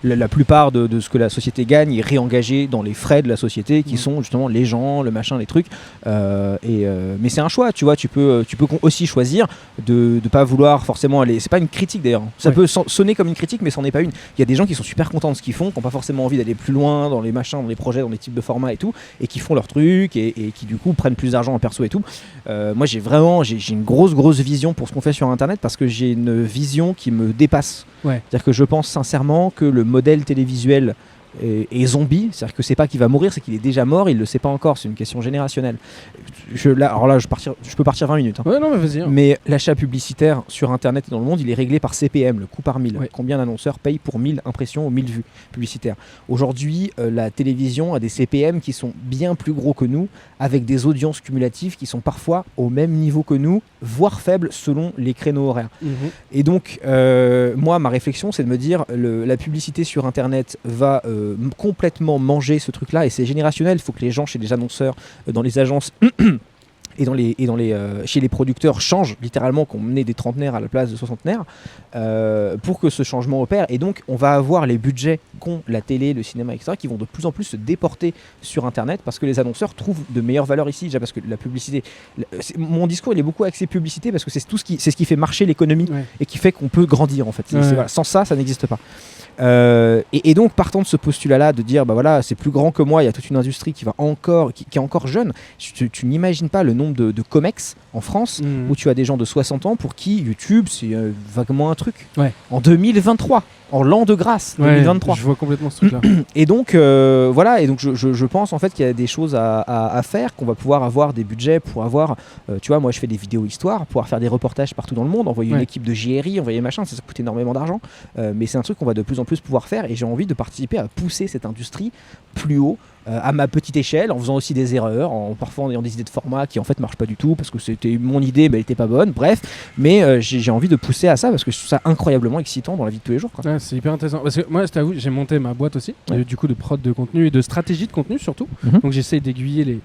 la plupart de ce que la société gagne est réengagé dans les frais de la société qui sont justement les gens, le machin, les trucs, mais c'est un choix, tu vois, tu peux aussi choisir de pas vouloir forcément aller, c'est pas une critique d'ailleurs, ça peut sonner comme une critique mais c'en est pas une. Il y a des gens qui sont super contents de ce qu'ils font, qui n'ont pas forcément envie d'aller plus loin dans les machins, dans les projets, dans les types de formats et tout, et qui font leur truc et qui du coup prennent plus d'argent en perso et tout. Moi j'ai une grosse vision pour ce qu'on fait sur internet, parce que j'ai une vision qui me dépasse. C'est-à-dire que je pense sincèrement que le modèle télévisuel est zombie, c'est-à-dire que c'est pas qu'il va mourir, c'est qu'il est déjà mort, il le sait pas encore, c'est une question générationnelle. Je peux partir 20 minutes. Hein. Ouais, non, mais vas-y. Hein. Mais l'achat publicitaire sur internet et dans le monde, il est réglé par CPM, le coût par 1000. Ouais. Combien d'annonceurs payent pour 1000 impressions ou 1000 vues publicitaires? Aujourd'hui, la télévision a des CPM qui sont bien plus gros que nous, avec des audiences cumulatives qui sont parfois au même niveau que nous, voire faibles selon les créneaux horaires. Et donc, moi, ma réflexion, c'est de me dire, la publicité sur internet va complètement manger ce truc-là, et c'est générationnel. Il faut que les gens chez les annonceurs, dans les agences chez les producteurs changent littéralement, qu'on ait des trentenaires à la place de soixantenaires, pour que ce changement opère. Et donc on va avoir les budgets qu'ont la télé, le cinéma, etc., qui vont de plus en plus se déporter sur internet, parce que les annonceurs trouvent de meilleures valeurs ici, déjà parce que la publicité, mon discours il est beaucoup axé publicité, parce que c'est ce qui fait marcher l'économie, et qui fait qu'on peut grandir en fait. Voilà, sans ça n'existe pas. Et donc partant de ce postulat là, de dire bah voilà, c'est plus grand que moi, il y a toute une industrie qui est encore jeune, tu n'imagines pas le nombre nombre de comex en France où tu as des gens de 60 ans pour qui YouTube c'est vaguement un truc. Ouais. En 2023, en l'an de grâce 2023. Je vois complètement ce truc-là. Et donc voilà, et donc je pense en fait qu'il y a des choses à faire, qu'on va pouvoir avoir des budgets pour avoir, tu vois, moi je fais des vidéos histoire, pouvoir faire des reportages partout dans le monde, envoyer une équipe de JRI, envoyer machin, ça coûte énormément d'argent, mais c'est un truc qu'on va de plus en plus pouvoir faire et j'ai envie de participer à pousser cette industrie plus haut. À ma petite échelle, en faisant aussi des erreurs, parfois en ayant des idées de format qui en fait marchent pas du tout parce que c'était mon idée mais elle était pas bonne, bref, mais j'ai envie de pousser à ça parce que je trouve ça incroyablement excitant dans la vie de tous les jours, quoi. Ouais, c'est hyper intéressant parce que moi je t'avoue j'ai monté ma boîte aussi, du coup de prod de contenu et de stratégie de contenu surtout, donc j'essaye d'aiguiller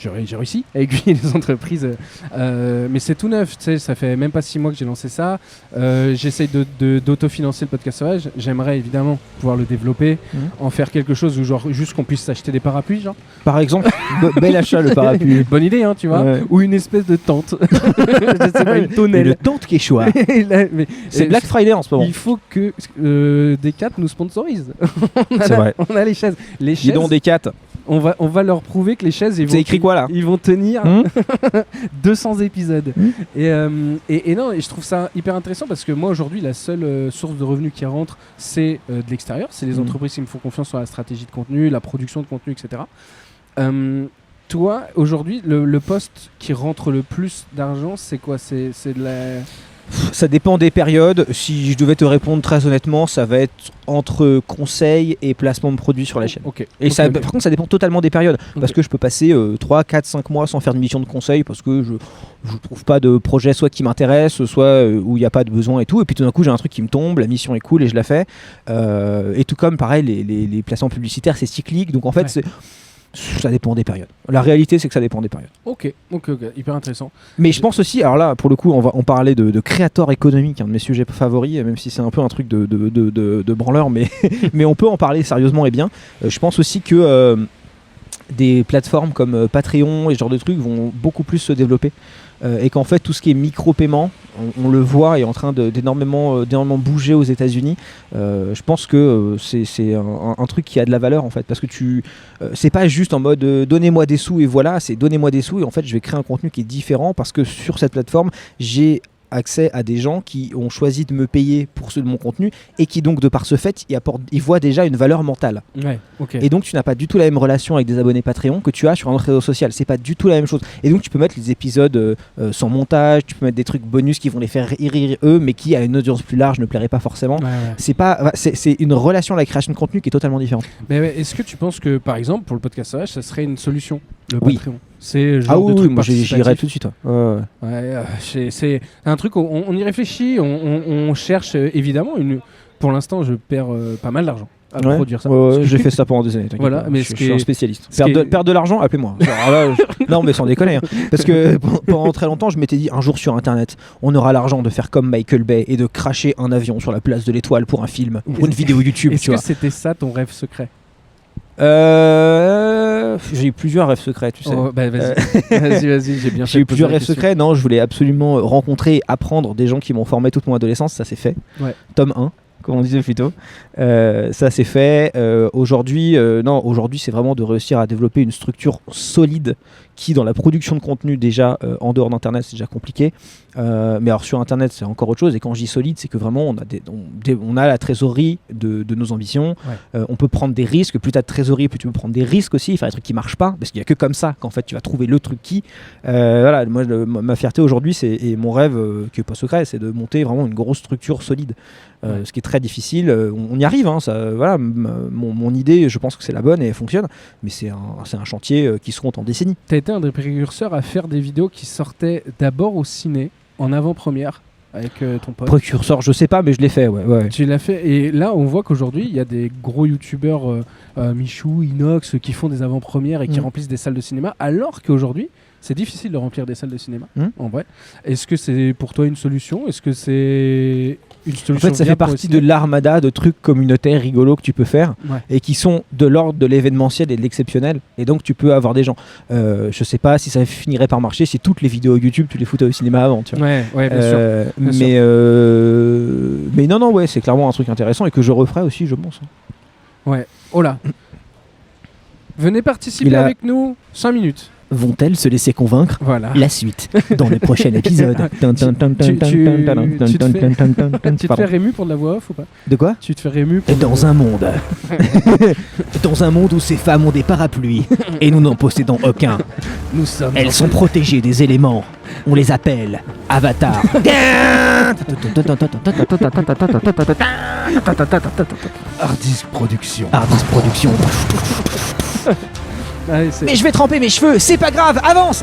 j'ai réussi à aiguiller les entreprises, mais c'est tout neuf, tu sais, ça fait même pas 6 mois que j'ai lancé ça. J'essaye d'autofinancer le podcast sauvage. J'aimerais évidemment pouvoir le développer, en faire quelque chose où genre juste qu'on puisse s'acheter des parapluies, genre. Par exemple, bel achat le parapluie. Bonne idée, hein, tu vois. Ouais. Ou une espèce de tente. Je sais pas, une tonnelle. Une tente Quechua. C'est Black Friday en ce moment. Il faut que Decat nous sponsorise. C'est vrai. On a les chaises. Dis donc Decat. On va leur prouver que les chaises c'est écrit quoi là ? Ils vont tenir 200 épisodes. Et non, et je trouve ça hyper intéressant parce que moi aujourd'hui la seule source de revenus qui rentre c'est de l'extérieur, c'est les entreprises qui me font confiance sur la stratégie de contenu, la production de contenu, etc. Toi aujourd'hui le poste qui rentre le plus d'argent c'est quoi ? C'est de la... Ça dépend des périodes. Si je devais te répondre très honnêtement, ça va être entre conseils et placement de produits sur la chaîne. Par contre, ça dépend totalement des périodes. Parce que je peux passer 3, 4, 5 mois sans faire de mission de conseil parce que je trouve pas de projet soit qui m'intéresse, soit où il n'y a pas de besoin et tout. Et puis tout d'un coup, j'ai un truc qui me tombe, la mission est cool et je la fais. Et tout comme, pareil, les placements publicitaires, c'est cyclique. Donc en fait, ça dépend des périodes. La réalité, c'est que ça dépend des périodes. Ok, hyper intéressant. Mais je pense aussi, alors là, pour le coup, on parlait de créateur économique, un de mes sujets favoris, même si c'est un peu un truc de branleur, mais, mais on peut en parler sérieusement et bien. Je pense aussi que des plateformes comme Patreon et ce genre de trucs vont beaucoup plus se développer. Et qu'en fait tout ce qui est micro-paiement, on le voit est en train d'énormément bouger aux États-Unis. Je pense que c'est un truc qui a de la valeur en fait, parce que c'est pas juste en mode donnez-moi des sous et voilà, c'est donnez-moi des sous et en fait je vais créer un contenu qui est différent parce que sur cette plateforme j'ai accès à des gens qui ont choisi de me payer pour mon contenu et qui donc de par ce fait ils voient déjà une valeur mentale. Et donc tu n'as pas du tout la même relation avec des abonnés Patreon que tu as sur un autre réseau social, c'est pas du tout la même chose. Et donc tu peux mettre les épisodes sans montage, tu peux mettre des trucs bonus qui vont les faire rire eux mais qui à une audience plus large ne plairait pas forcément. C'est une relation à la création de contenu qui est totalement différente. Mais est-ce que tu penses que par exemple pour le podcast sauvage ça serait une solution, le Patreon? C'est le genre de truc moi j'irai tout de suite. C'est un truc, on y réfléchit, on cherche évidemment pour l'instant je perds pas mal d'argent à produire ça. J'ai fait ça pendant des années. Voilà, mais je suis un spécialiste. Perdre de l'argent, appelez-moi. Non mais sans déconner. Hein. Parce que pendant très longtemps je m'étais dit un jour sur internet on aura l'argent de faire comme Michael Bay et de cracher un avion sur la place de l'Étoile pour un film ou pour une vidéo YouTube. Est-ce que c'était ça ton rêve secret? J'ai eu plusieurs rêves secrets, tu sais. Vas-y, j'ai bien fait. J'ai eu plusieurs rêves secrets. Non, je voulais absolument rencontrer et apprendre des gens qui m'ont formé toute mon adolescence. Ça s'est fait. Tome 1, comme on disait plutôt. Ça s'est fait. Aujourd'hui, c'est vraiment de réussir à développer une structure solide qui, dans la production de contenu, déjà en dehors d'Internet, c'est déjà compliqué. Mais alors sur Internet, c'est encore autre chose. Et quand je dis solide, c'est que vraiment, on a la trésorerie de nos ambitions. On peut prendre des risques. Plus tu as de trésorerie, plus tu peux prendre des risques aussi, faire des trucs qui marchent pas. Parce qu'il n'y a que comme ça qu'en fait, tu vas trouver le truc qui. Voilà, moi, ma fierté aujourd'hui, et mon rêve, qui n'est pas secret, c'est de monter vraiment une grosse structure solide. Ce qui est très difficile. On y arrive. Hein, voilà, mon idée, je pense que c'est la bonne et elle fonctionne. Mais c'est un chantier qui se compte en décennies. Tu as été un des précurseurs à faire des vidéos qui sortaient d'abord au ciné, en avant-première, avec ton pote. Précurseur, je sais pas, mais je l'ai fait, ouais. Tu l'as fait, et là on voit qu'aujourd'hui il y a des gros youtubeurs, Michou, Inox, qui font des avant-premières et qui remplissent des salles de cinéma, alors qu'aujourd'hui c'est difficile de remplir des salles de cinéma, en vrai. Est-ce que c'est pour toi une solution? Est-ce que c'est une solution? En fait, ça fait partie de l'armada de trucs communautaires rigolos que tu peux faire et qui sont de l'ordre de l'événementiel et de l'exceptionnel. Et donc, tu peux avoir des gens. Je sais pas si ça finirait par marcher si toutes les vidéos YouTube, tu les foutais au cinéma avant. Tu vois. Bien sûr. Mais non, c'est clairement un truc intéressant et que je referai aussi, je pense. Ouais. Oh là. Venez participer avec nous 5 minutes. Vont-elles se laisser convaincre? Voilà. La suite dans les prochains épisodes. Tu te fais Rému pour de la voix off ou pas? De quoi? Tu te fais Rému pour Dans un monde. Dans un monde où ces femmes ont des parapluies et nous n'en possédons aucun. Nous sommes. Elles sont protégées des éléments. On les appelle Avatar. Hardis Production. Ardis Production. Allez, c'est- Mais je vais tremper mes cheveux, c'est pas grave, avance.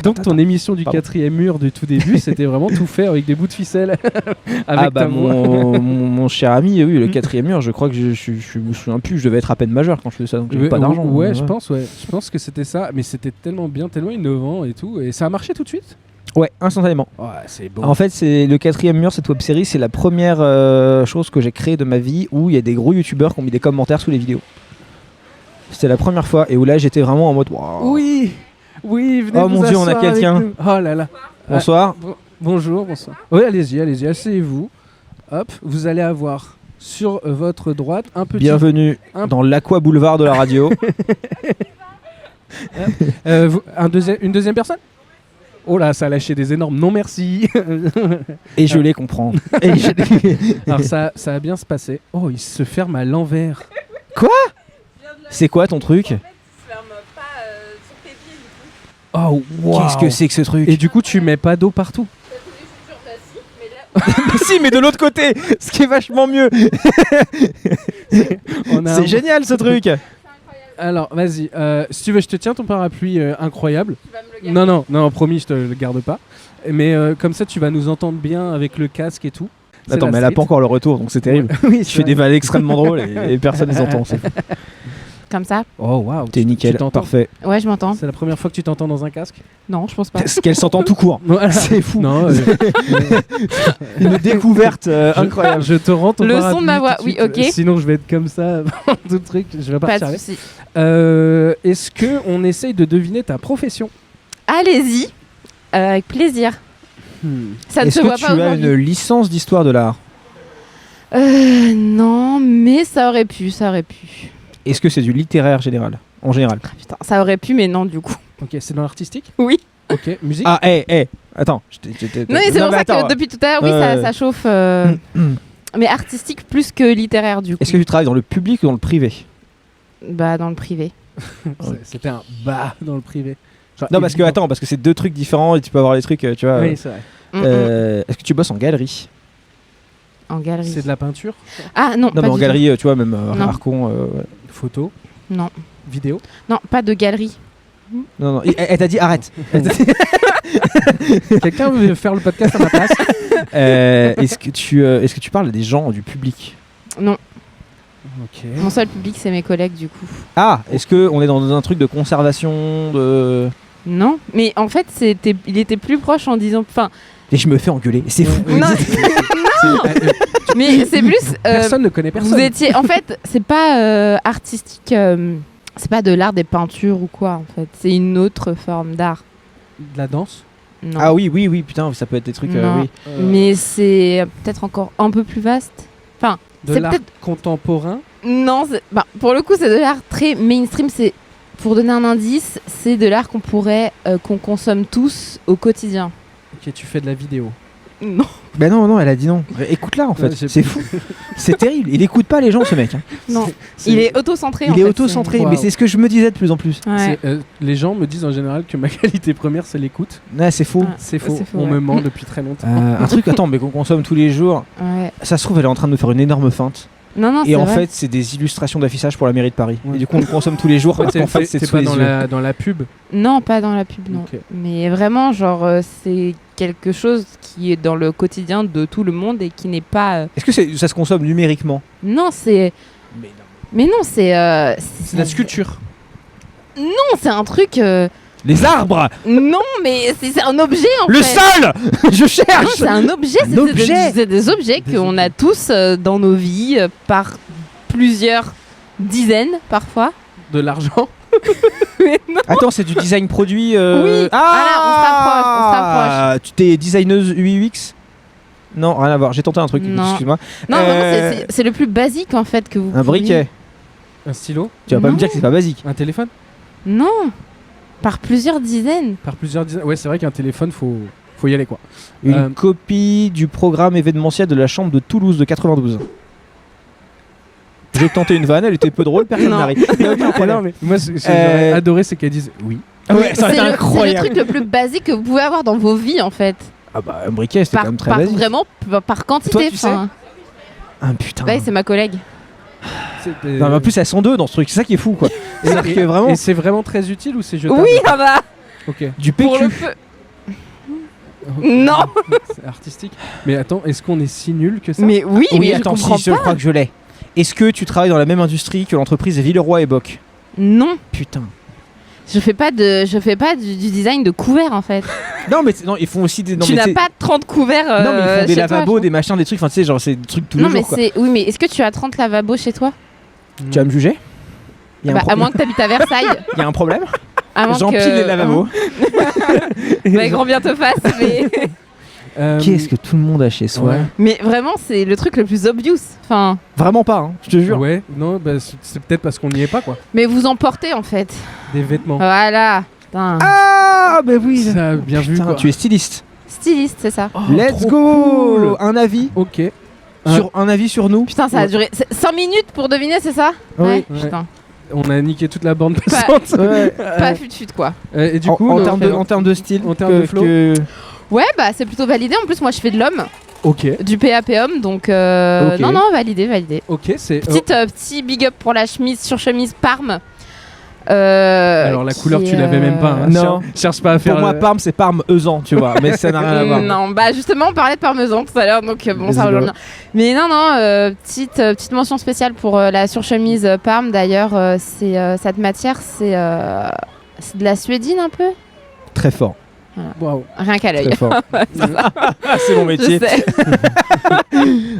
Donc ton émission du Pardon. 4e mur du tout début, c'était vraiment tout fait avec des bouts de ficelle. Avec Ah bah ta voix. mon cher ami, oui, le 4e mur, je crois que je me souviens plus, je devais être à peine majeur quand je faisais ça, donc j'avais pas d'argent. Ouais, je pense que c'était ça, mais c'était tellement bien, tellement innovant et tout, et ça a marché tout de suite. Ouais, instantanément. Ouais, c'est beau. En fait, c'est le 4e mur, cette web série, c'est la première chose que j'ai créée de ma vie où il y a des gros youtubeurs qui ont mis des commentaires sous les vidéos. C'était la première fois et où là j'étais vraiment en mode waouh. Oui, oui, venez. Oh vous mon Dieu, on a asseoir avec quelqu'un. nous. Oh là là. Bonsoir. Bonjour, bonsoir. Oui, allez-y, asseyez-vous. Hop, vous allez avoir sur votre droite un petit. Bienvenue un- dans l'Aqua Boulevard de la radio. Une deuxième personne. Oh là, ça a lâché des énormes non merci. Et je les comprends. Et je les- Alors ça va bien se passer. Oh, il se ferme à l'envers. C'est quoi ton truc? ferme pas sur tes pieds du coup. Oh, wow. Qu'est-ce que c'est que ce truc? Et du coup, tu mets pas d'eau partout. T'as tous les chaussures d'acier, mais là. Si, mais de l'autre côté, ce qui est vachement mieux. On a C'est un- génial ce truc. Alors, vas-y. Si tu veux, je te tiens ton parapluie incroyable. Tu vas me le garder. Non, promis, je te le garde pas. Mais comme ça, tu vas nous entendre bien avec le casque et tout. C'est Attends, la mais elle a street. pas encore le retour, donc c'est terrible. Oui, Je fais des vannes extrêmement drôles et personne les entend. C'est fou. Comme ça. Oh waouh. T'es nickel, Tu t'entends parfait. Ouais, je m'entends. C'est la première fois que tu t'entends dans un casque. Non, je pense pas. Ce qu'elle s'entend tout court. Voilà. C'est fou. Non. Une découverte incroyable. Je te rends ton Le son de parapluie ma voix, tout de oui, suite. ok. Sinon, je vais être comme ça, tout le truc. Je vais pas Pas de servir. soucis. Est-ce que on essaye de deviner ta profession? Allez-y. Avec plaisir. Ça ne Est-ce se voit que pas tu as aujourd'hui. une licence d'histoire de l'art? Non, mais ça aurait pu. Est-ce que c'est du littéraire général? En général. Ah, putain, ça aurait pu, mais non, du coup. Ok, c'est dans l'artistique. Oui. Ok, musique. Ah, attends. Non, mais c'est pour ça que depuis tout à l'heure, oui, Ouais. ça chauffe. Mais artistique plus que littéraire, du coup. Est-ce que tu travailles dans le public ou dans le privé? Bah, dans le privé. C'était un bas dans le privé. Genre, Non, parce que évident. attends, parce que c'est deux trucs différents et tu peux avoir les trucs, tu vois. Oui, c'est vrai. Est-ce que tu bosses en galerie? En galerie. C'est de la peinture, Ah, non, Non, pas mais en du galerie, tu vois, même Non. Arcon. photo, tout. Non. vidéo. Non, pas de galerie. Non, elle t'a dit arrête. Quelqu'un veut faire le podcast à ma place? Est-ce que tu parles à des gens du public? Non. Ok. Mon seul public, c'est mes collègues, du coup. Ah, est-ce que on est dans un truc de conservation de... Non, mais en fait, il était plus proche en disant. Enfin, Et je me fais engueuler, c'est fou. non, mais c'est plus. Personne ne connaît personne. Vous étiez. En fait, c'est pas artistique. C'est pas de l'art des peintures ou quoi, en fait. C'est une autre forme d'art. De la danse. Non. Ah oui, putain, ça peut être des trucs, Non. oui. Mais c'est peut-être encore un peu plus vaste. de c'est l'art peut-être- contemporain. Non, pour le coup, c'est de l'art très mainstream. C'est, pour donner un indice, c'est de l'art qu'on consomme tous au quotidien. Ok, tu fais de la vidéo. Non. Ben non, elle a dit non. Écoute-la en fait, Ouais, j'ai- c'est fou. C'est terrible, il écoute pas les gens ce mec. hein. Non. Il est auto-centré. en Il est fait, auto-centré, Waouh. mais c'est ce que je me disais de plus en plus. Ouais. Les gens me disent en général que ma qualité première, c'est l'écoute. Ouais, c'est faux. Ah, C'est faux. c'est faux, On ouais. me ment depuis très longtemps. Un truc, attends, mais qu'on consomme tous les jours. Ouais. Ça se trouve, elle est en train de nous faire une énorme feinte. Non, Et c'est en vrai. fait, c'est des illustrations d'affichage pour la mairie de Paris. Ouais. Et du coup, on le consomme tous les jours parce qu'en fait, c'est c'est sous pas les dans yeux. dans la pub. Non, pas dans la pub, non. Ok. Mais vraiment, genre, c'est quelque chose qui est dans le quotidien de tout le monde et qui n'est pas. Est-ce que ça se consomme numériquement? Non, c'est. Mais non, c'est. C'est de la sculpture. Non, c'est un truc. Les arbres! Non, mais c'est un objet en Le fait. sol! Je Non, cherche! c'est un objet. Un C'est objet. des objets Des qu'on a tous dans nos vies par plusieurs dizaines parfois. De l'argent. Mais non. Attends, c'est du design produit. Oui. Ah, Voilà, Tu t'es designeuse UX? Non, rien à voir. J'ai tenté un truc. écoute, Non. Excuse-moi. Non, vraiment, Euh, c'est le plus basique en fait que vous. Un briquet. Un stylo. Tu vas pas Non. me dire que c'est pas basique. Un téléphone. Non. Par plusieurs dizaines. Par plusieurs dizaines. Ouais, c'est vrai qu'un téléphone, faut y aller quoi. Une copie du programme événementiel de la Chambre de Toulouse de 92. J'ai tenté une vanne, elle était peu drôle, personne Non. n'a ri. Il y a aucun problème. Non, mais moi, j'aurais adoré, c'est qu'elles disent oui. Ouais, ça aurait été C'est le incroyable. truc le plus basique que vous pouvez avoir dans vos vies en fait. Ah bah, un briquet, c'était quand même très basique. Vraiment par quantité. Toi, tu sais enfin. Ah putain. Ouais, c'est ma collègue. Non, mais en plus, elles sont deux dans ce truc, c'est ça qui est fou quoi. C'est-à-dire que vraiment, Et c'est vraiment très utile ou c'est jetable? Oui, ah bah. Ok. du PQ. Pour le peu. Non. C'est artistique. Mais attends, est-ce qu'on est si nul que ça? Mais oui, Oui, mais attends, je comprends si, je pas. crois que je l'ai. Est-ce que tu travailles dans la même industrie que l'entreprise Villeroy et Boch? Non, Putain. je fais pas du design de couverts en fait. Non, mais non, ils font aussi des. Non, Tu mais n'as c'est- pas 30 couverts. Non, mais ils font des chez toi, lavabos, je des machins, des trucs. Enfin, tu sais, genre, c'est des trucs tous Non, les mais jours quoi. c'est. Oui, mais est-ce que tu as 30 lavabos chez toi? Tu vas me juger? Il y a un Bah, à problème. moins que tu habites à Versailles. Il y a un problème? À moins J'empile que- les lavabos. Bah, grand bien te fasse. Qu'est-ce que tout le monde a chez soi? Ouais. Mais vraiment, c'est le truc le plus obvious. Enfin, Vraiment pas, hein, je te jure. Ouais, non, bah, c'est peut-être parce qu'on n'y est pas quoi. mais vous en portez en fait. Des vêtements. Voilà. Putain. Ah, bah oui. Ça, bien vu Putain, quoi. tu es styliste. Styliste, c'est ça. Oh, Let's trop go. cool. Un avis Ok. sur un avis sur nous. Putain, ça a duré 5 minutes pour deviner, c'est ça? Oui. Ouais. Putain. On a niqué toute la bande passante. Ouais. Pas fut quoi. Et du coup, en, le- termes de style, en termes de flow. Ouais, bah c'est plutôt validé. En plus, moi je fais de l'homme, Ok. du PAP homme, donc Ok. non, validé. Ok, c'est. Petit big up pour la chemise sur chemise Parme. Alors la couleur, tu l'avais même pas. Hein. Non. Cherche pas à faire. Pour moi, Parme, c'est Parme-Eusan, tu vois. Mais ça n'a rien à voir. Non, bah justement, on parlait de parmesan tout à l'heure, donc bon, ça Vas-y, rejoint bien. Mais non, petite mention spéciale pour la surchemise Parme. D'ailleurs, cette matière, c'est de la suédine un peu. Très fort. Waouh. Rien qu'à l'œil. Très fort. C'est mon Je métier. sais.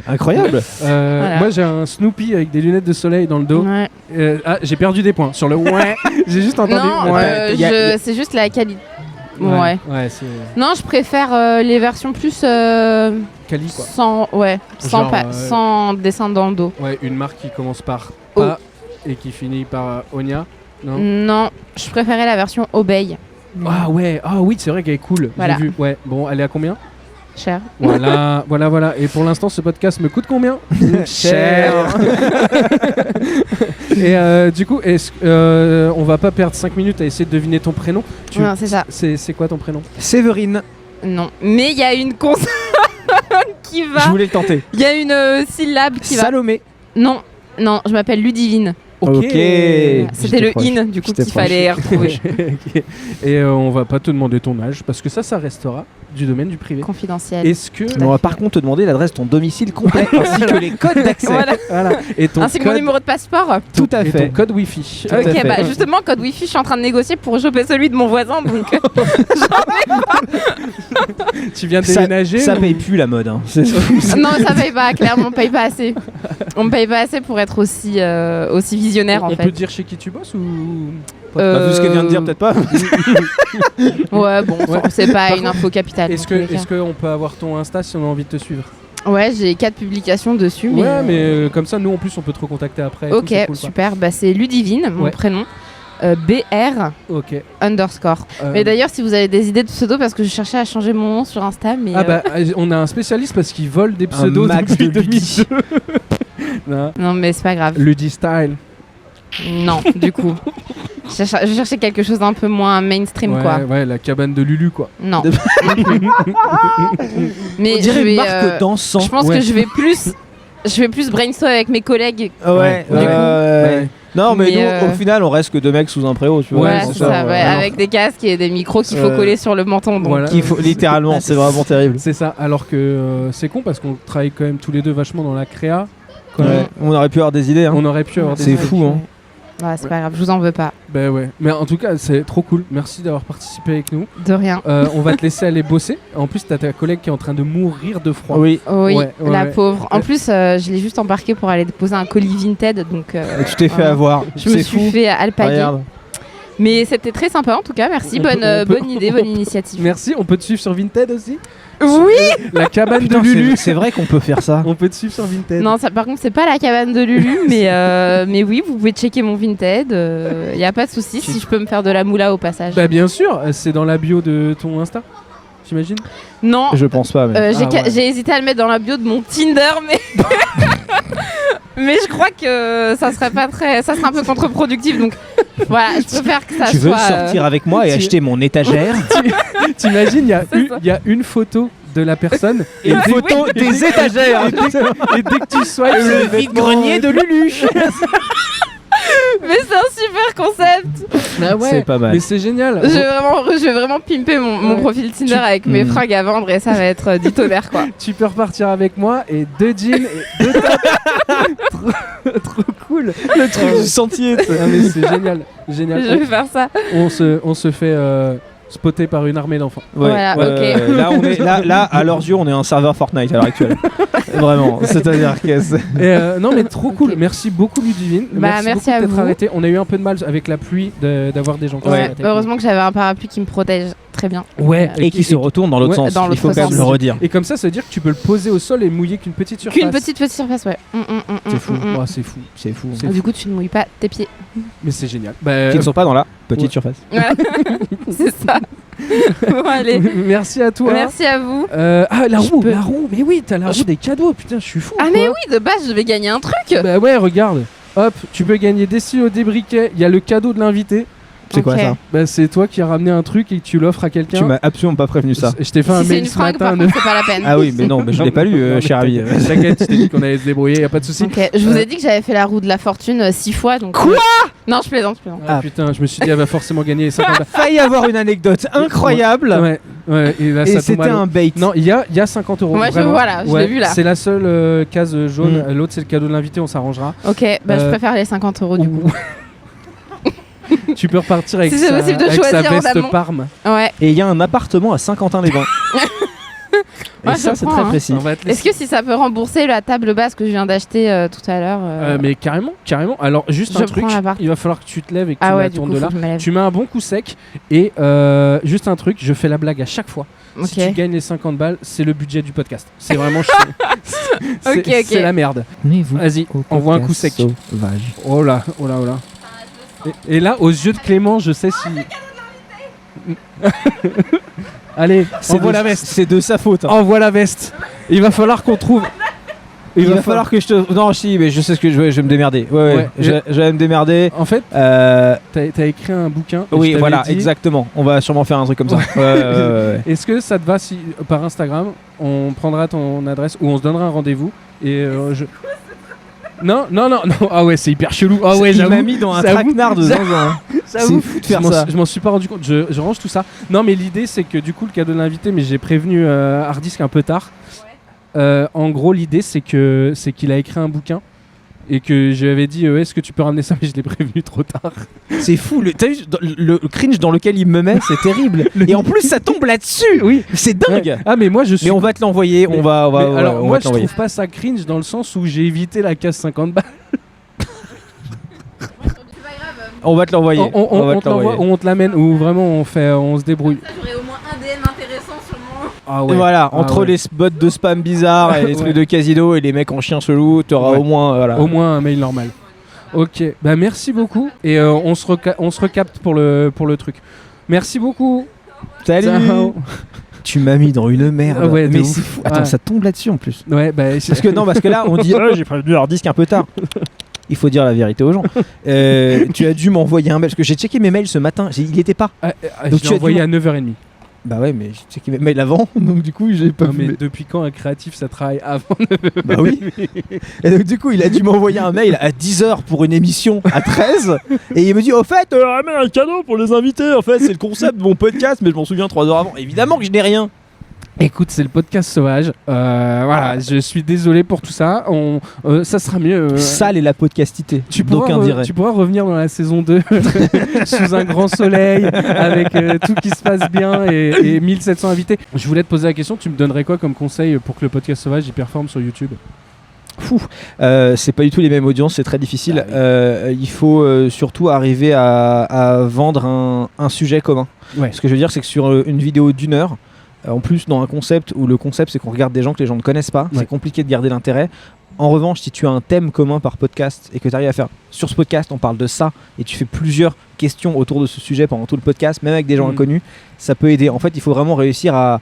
Incroyable. Moi, j'ai un Snoopy avec des lunettes de soleil dans le dos. Ouais. J'ai perdu des points sur le ouais. J'ai juste entendu Non, ouais. c'est juste la qualité. Ouais. Ouais, c'est Non, je préfère les versions plus Kali quoi. sans Genre, sans dessin dans le dos. Ouais, une marque qui commence par Oh. A et qui finit par Onia. Non. Non, je préférais la version Obey. Ah ouais, ah oui, c'est vrai qu'elle est cool. Voilà. J'ai vu. Ouais, bon, elle est à combien? Cher. Voilà. Et pour l'instant, ce podcast me coûte combien? Cher. Et du coup, on va pas perdre 5 minutes à essayer de deviner ton prénom. Non, c'est ça. C'est quoi ton prénom? Séverine. Non, mais il y a une consonne qui va. Je voulais le tenter. Il y a une syllabe qui va. Salomé. Non, je m'appelle Ludivine. Ok. C'était J'étais le proche. in du coup J'étais qu'il fallait retrouver. Ok. Et on va pas te demander ton âge parce que ça restera du domaine du privé. Confidentiel. Est-ce que On va par contre te demander l'adresse de ton domicile complet ainsi que les codes d'accès. Voilà. voilà. Et ton Ainsi que mon code, numéro de passeport. Tout à et fait. ton code Wi-Fi. à Ok, fait. bah justement, code Wi-Fi, je suis en train de négocier pour choper celui de mon voisin, donc Tu viens de Ça, déménager ça ou- paye plus la mode. Hein. non, ça paye pas. Clairement, on paye pas assez. On me paye pas assez pour être aussi visionnaire en On fait. peut dire chez qui tu bosses ou Bah, vu ce qu'elle vient de dire, peut-être pas. Ouais, bon, Ouais. c'est pas Par une info capitale. Est-ce dans tous les est-ce qu'on peut avoir ton Insta si on a envie de te suivre? cas. Ouais, j'ai 4 publications dessus. Mais Ouais, mais comme ça, nous en plus, on peut te recontacter après. et Ok, tout, c'est cool, quoi. super. Bah, c'est Ludivine, mon Ouais. prénom. BR Ok. underscore. Mais d'ailleurs, si vous avez des idées de pseudo, parce que je cherchais à changer mon nom sur Insta, mais. Ah bah, on a un spécialiste parce qu'il vole des pseudos max depuis de Ludi. 2002. Non. Non, mais c'est pas grave. Ludi Style. Non, du coup. Je cherchais quelque chose d'un peu moins mainstream, Ouais, quoi. ouais, la cabane de Lulu, quoi. Non. Mais On dirait je vais, une marque d'encens. je pense Ouais. que je vais plus brainstorm avec mes collègues. Ouais, Ouais. ouais. Non, mais, Mais, nous, au final, on reste que deux mecs sous un préau, tu vois. Ouais, c'est c'est ça, ça, ouais, alors, avec des casques et des micros qu'il faut Ouais. coller sur le menton. Donc, Voilà. qu'il faut, littéralement, c'est vraiment terrible. C'est ça, alors que c'est con parce qu'on travaille quand même tous les deux vachement dans la créa. Quand Ouais. même. On aurait pu avoir des idées. Hein. On aurait pu avoir des C'est idées. fou, hein. Ouais, c'est pas grave, je vous en veux pas. Ben ouais, mais en tout cas, c'est trop cool. Merci d'avoir participé avec nous. De rien. On va te laisser aller bosser. En plus, t'as ta collègue qui est en train de mourir de froid. Oui. Oui, Ouais, ouais, la ouais. pauvre. En plus, je l'ai juste embarqué pour aller déposer un colis Vinted, donc Tu t'es fait Voilà. avoir. je me C'est suis fou. fait alpaguer. Regarde. Mais c'était très sympa en tout cas, merci. On peut- Bonne initiative. Merci, on peut te suivre sur Vinted aussi. Oui. La cabane Putain, de Lulu. c'est vrai qu'on peut faire ça. On peut te suivre sur Vinted. Non, ça, par contre, c'est pas la cabane de Lulu, mais oui, vous pouvez checker mon Vinted. Y a pas de souci si je peux me faire de la moula au passage. Bah bien sûr, c'est dans la bio de ton Insta, j'imagine. Non, Je pense pas. Mais... j'ai hésité à le mettre dans la bio de mon Tinder, mais mais je crois que ça serait un peu contre-productif. Donc voilà, je préfère que ça Tu soit. veux sortir avec moi et acheter mon étagère? T'imagines, C'est ça. il y a une photo de la personne Et une photo des étagères. et dès que tu swipes, c'est Le les vêtements, vide-grenier de Lulu. Mais c'est un super concept. Ah ouais, C'est pas mal. mais c'est génial. Je vais vraiment pimper mon profil Tinder avec mes fringues à vendre et ça va être du tonnerre quoi. Tu peux repartir avec moi et 2 jeans et 2 tops. trop cool. Le truc du sentier. Ah, mais c'est génial, génial. Je vais faire ça. On se fait spotter par une armée d'enfants. Ouais, Voilà, ok. Là, on est là, à leurs yeux, on est un serveur Fortnite à l'heure actuelle. Vraiment. C'est-à-dire que c'est- Non mais trop cool. Ok. Merci beaucoup Ludivine. Bah, merci beaucoup à d'être vous. arrêté. On a eu un peu de mal avec la pluie d'avoir des gens. qui Ouais, sont arrêtés. heureusement que j'avais un parapluie qui me protège très bien. Ouais. Et qui se retourne dans l'autre Ouais, sens. dans Il l'autre faut quand même sens. le redire. Et comme ça veut dire que tu peux le poser au sol et mouiller qu'une petite surface. Qu'une petite surface, ouais. C'est fou. Oh, c'est fou. C'est fou. C'est Du coup, tu ne mouilles pas tes pieds. Mais c'est génial. Bah, Qui ne sont pas dans la petite ouais. surface. Voilà. C'est ça. Bon, allez. Merci à toi. Merci à vous. La Je roue, peux- la roue. Mais oui, t'as la roue des cadeaux. Putain, je suis fou. Ah, quoi. mais oui, de base, je devais gagner un truc. Bah ouais, regarde. Hop, tu peux gagner des stylos, des briquets. Il y a le cadeau de l'invité. C'est quoi Ok. ça? Bah c'est toi qui as ramené un truc et que tu l'offres à quelqu'un. Tu m'as absolument pas prévenu ça. Je t'ai fait un Si c'est mail une ce fringue, par matin. contre, c'est pas la peine. Ah oui, mais non, mais je l'ai pas lu, Non, mais cher ami. T'inquiète, je t'ai dit qu'on allait se débrouiller, y a pas de souci. Ok, je vous ai dit que j'avais fait la roue de la fortune 6 fois. Donc, Quoi Non, je plaisante. Ah, putain, je me suis dit, elle va forcément gagner 50 balles. Failli avoir une anecdote incroyable. Ouais, et là, Et ça tombe c'était à l'eau. un bait. Non, il y a 50 euros. Moi, je vraiment. vois là, je l'ai vu là. C'est la seule case jaune. L'autre, c'est le cadeau de l'invité, on s'arrangera. Ok, bah je Euh, préfère les 50 euros du coup. Tu peux repartir avec Si c'est sa, possible de avec sa choisir en veste amont. Parme. Ouais. Et il y a un appartement à Saint-Quentin-les-Bains. Et Ouais, ça, je c'est prends, très hein. précis. On va te Est-ce laisser. que si ça peut rembourser la table basse que je viens d'acheter tout à l'heure Mais carrément. Alors, juste Je un truc, prends l'appart. il va falloir que tu te lèves et que Ah tu ouais, la du tournes coup, de faut là. que je me lève. Tu mets un bon coup sec et juste un truc, je fais la blague à chaque fois. Ok. Si tu gagnes les 50 balles, c'est le budget du podcast. C'est vraiment Ok, ok. c'est la merde. Vas-y, envoie un coup sec. Sauvage. Oh là, oh là, oh là. Et là, aux yeux de Clément, je sais si. Allez, envoie la veste. C'est de sa faute. hein. Envoie la veste. Il va falloir qu'on trouve. Il va falloir que je te. Non, si, mais je sais ce que je vais me démerder. Ouais, Ouais, je vais me démerder. En fait, Euh, t'as écrit un bouquin. et oui, je t'avais voilà, dit, exactement. On va sûrement faire un truc comme ça. Ouais. Est-ce que ça te va si par Instagram, on prendra ton adresse ou on se donnera un rendez-vous et Non. Ah ouais, c'est hyper chelou. Ah ouais, Il j'avoue. m'a mis dans un j'avoue, traquenard de zinzin. hein. j'avoue. C'est fou de faire je m'en- ça. Je m'en suis pas rendu compte. Je range tout ça. Non, mais l'idée c'est que du coup le cadeau de l'invité, mais j'ai prévenu Hardisk un peu tard. En gros, l'idée c'est qu'il a écrit un bouquin et que je lui avais dit est-ce que tu peux ramener ça, mais je l'ai prévenu trop tard. C'est fou. T'as vu le cringe dans lequel il me met, c'est terrible. Et en plus, ça tombe là-dessus. Oui. C'est dingue. Ouais. Ah mais moi je suis. Mais on va te l'envoyer. Mais- On va. mais alors on moi va te je l'envoyer. trouve pas ça cringe dans le sens où j'ai évité la case 50 balles. On va te l'envoyer. On va te te l'envoyer. l'envoie ou on te l'amène ou vraiment on se débrouille. J'aurais au moins un DM intéressant sur mon. Ah Et voilà, Ah entre ouais. les spots de spam bizarres et les trucs Ouais. de casino et les mecs en chien chelou, t'auras Ouais. au moins. Voilà. Au moins un mail normal. Ok, bah merci beaucoup et on se recapte pour le truc. Merci beaucoup. Salut. Ciao. Tu m'as mis dans une merde. Ah ouais, de mais ouf. c'est fou. Attends, Ouais. ça tombe là-dessus en plus. Ouais, bah Parce que là, on dit j'ai prévenu leur disque un peu tard. Il faut dire la vérité aux gens. Tu as dû m'envoyer un mail parce que j'ai checké mes mails ce matin. Il était pas. Donc je tu l'ai as envoyé dû à 9h30. Bah ouais, mais j'ai checké mes mails avant, donc du coup j'ai pas Non, vu. mais depuis quand un créatif ça travaille avant Bah oui. Et donc du coup il a dû m'envoyer un mail à 10h pour une émission à 13 et il me dit au fait ramène un cadeau pour les invités. En fait c'est le concept de mon podcast mais je m'en souviens 3 heures avant. Évidemment que je n'ai rien. Écoute, c'est le podcast sauvage. Voilà, je suis désolé pour tout ça. Ça sera mieux. Sale et la podcastité. Tu d'aucuns pourras, diraient. tu pourras revenir dans la saison 2 sous un grand soleil avec tout qui se passe bien et 1700 invités. Je voulais te poser la question, tu me donnerais quoi comme conseil pour que le podcast sauvage il performe sur YouTube? C'est pas du tout les mêmes audiences, c'est très difficile. Ah Il faut surtout arriver à vendre un sujet commun. Ouais. Ce que je veux dire, c'est que sur une vidéo d'1 heure, En plus, dans un concept où le concept c'est qu'on regarde des gens que les gens ne connaissent pas, Ouais. c'est compliqué de garder l'intérêt. En revanche, si tu as un thème commun par podcast et que tu arrives à faire sur ce podcast, on parle de ça et tu fais plusieurs questions autour de ce sujet pendant tout le podcast, même avec des gens inconnus, ça peut aider. En fait, il faut vraiment réussir à.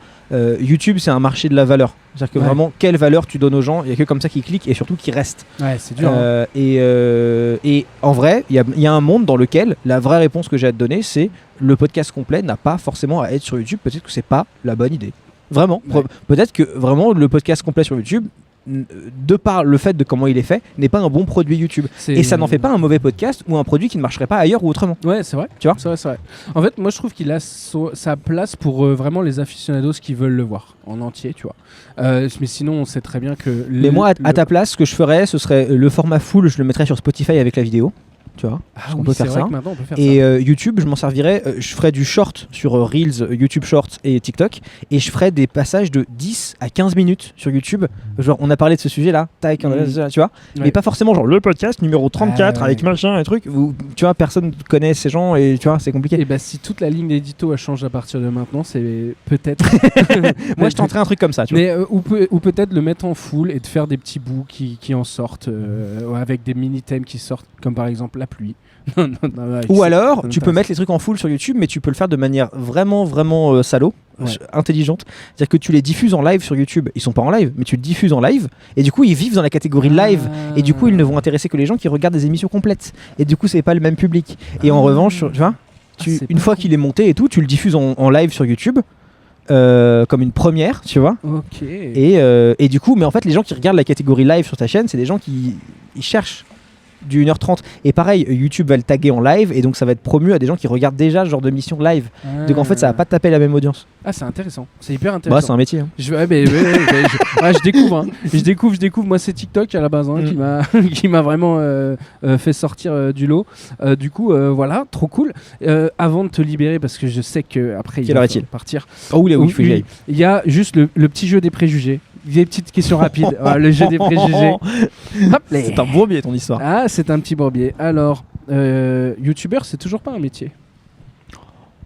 YouTube, c'est un marché de la valeur. C'est-à-dire que Ouais. vraiment, quelle valeur tu donnes aux gens, il n'y a que comme ça qu'ils cliquent et surtout qu'ils restent. Ouais, c'est dur. Hein. Et en vrai, il y a un monde dans lequel la vraie réponse que j'ai à te donner, c'est le podcast complet n'a pas forcément à être sur YouTube. Peut-être que c'est pas la bonne idée. Vraiment. Ouais. Peut-être que vraiment le podcast complet sur YouTube, de par le fait de comment il est fait, n'est pas un bon produit YouTube. C'est- Et ça n'en fait pas un mauvais podcast ou un produit qui ne marcherait pas ailleurs ou autrement. Ouais, c'est vrai. Tu vois C'est vrai. En fait, moi, je trouve qu'il a sa place pour vraiment les aficionados qui veulent le voir en entier, tu vois. Mais sinon, on sait très bien que. Mais moi, à ta place, ce que je ferais, ce serait le format full, je le mettrais sur Spotify avec la vidéo. Tu vois, Ah on oui, peut c'est faire vrai ça. que maintenant, on peut faire Et ça. YouTube, je m'en servirais, je ferais du short sur Reels, YouTube Shorts et TikTok, et je ferais des passages de 10 à 15 minutes sur YouTube. Genre, on a parlé de ce sujet-là, tac, tu vois, mais Ouais. pas forcément genre le podcast numéro 34 ouais. avec machin et truc, où, tu vois, personne connaît ces gens et tu vois, c'est compliqué. Et bah, si toute la ligne d'édito elle change à partir de maintenant, c'est peut-être. Moi, je tenterais un truc comme ça, tu vois. Mais ou peut-être le mettre en full et de faire des petits bouts qui en sortent avec des mini thèmes qui sortent, comme par exemple la pluie. Non, Ou alors, ça tu peux m'intéresse. mettre les trucs en full sur YouTube, mais tu peux le faire de manière vraiment salaud, Ouais. intelligente. C'est-à-dire que tu les diffuses en live sur YouTube. Ils sont pas en live, mais tu le diffuses en live, et du coup, ils vivent dans la catégorie live. Et du coup, ils ne vont intéresser que les gens qui regardent des émissions complètes. Et du coup, c'est pas le même public. Et en revanche, tu vois, c'est une pas fois con. qu'il est monté et tout, tu le diffuses en live sur YouTube. Comme une première, tu vois. Ok. Et du coup, mais en fait, les gens qui regardent la catégorie live sur ta chaîne, c'est des gens qui ils cherchent du 1h30. Et pareil, YouTube va le taguer en live, et donc ça va être promu à des gens qui regardent déjà ce genre de mission live. Donc en fait, ça va pas te taper la même audience. Ah, c'est intéressant. C'est hyper Bah, intéressant. c'est un métier. Hein. Je découvre. Hein. Je découvre. Moi, c'est TikTok à la base qui m'a qui m'a vraiment fait sortir du lot. Du coup, voilà, trop cool. Avant de te libérer, parce que je sais que après Quelle heure est-il partir. Oh oui, il faut que j'y aille. Il y a juste le petit jeu des préjugés. Des petites questions rapides. Voilà, le jeu des préjugés. Hop, C'est un bourbier ton histoire. Ah, c'est un petit bourbier. Alors, youtubeur, c'est toujours pas un métier.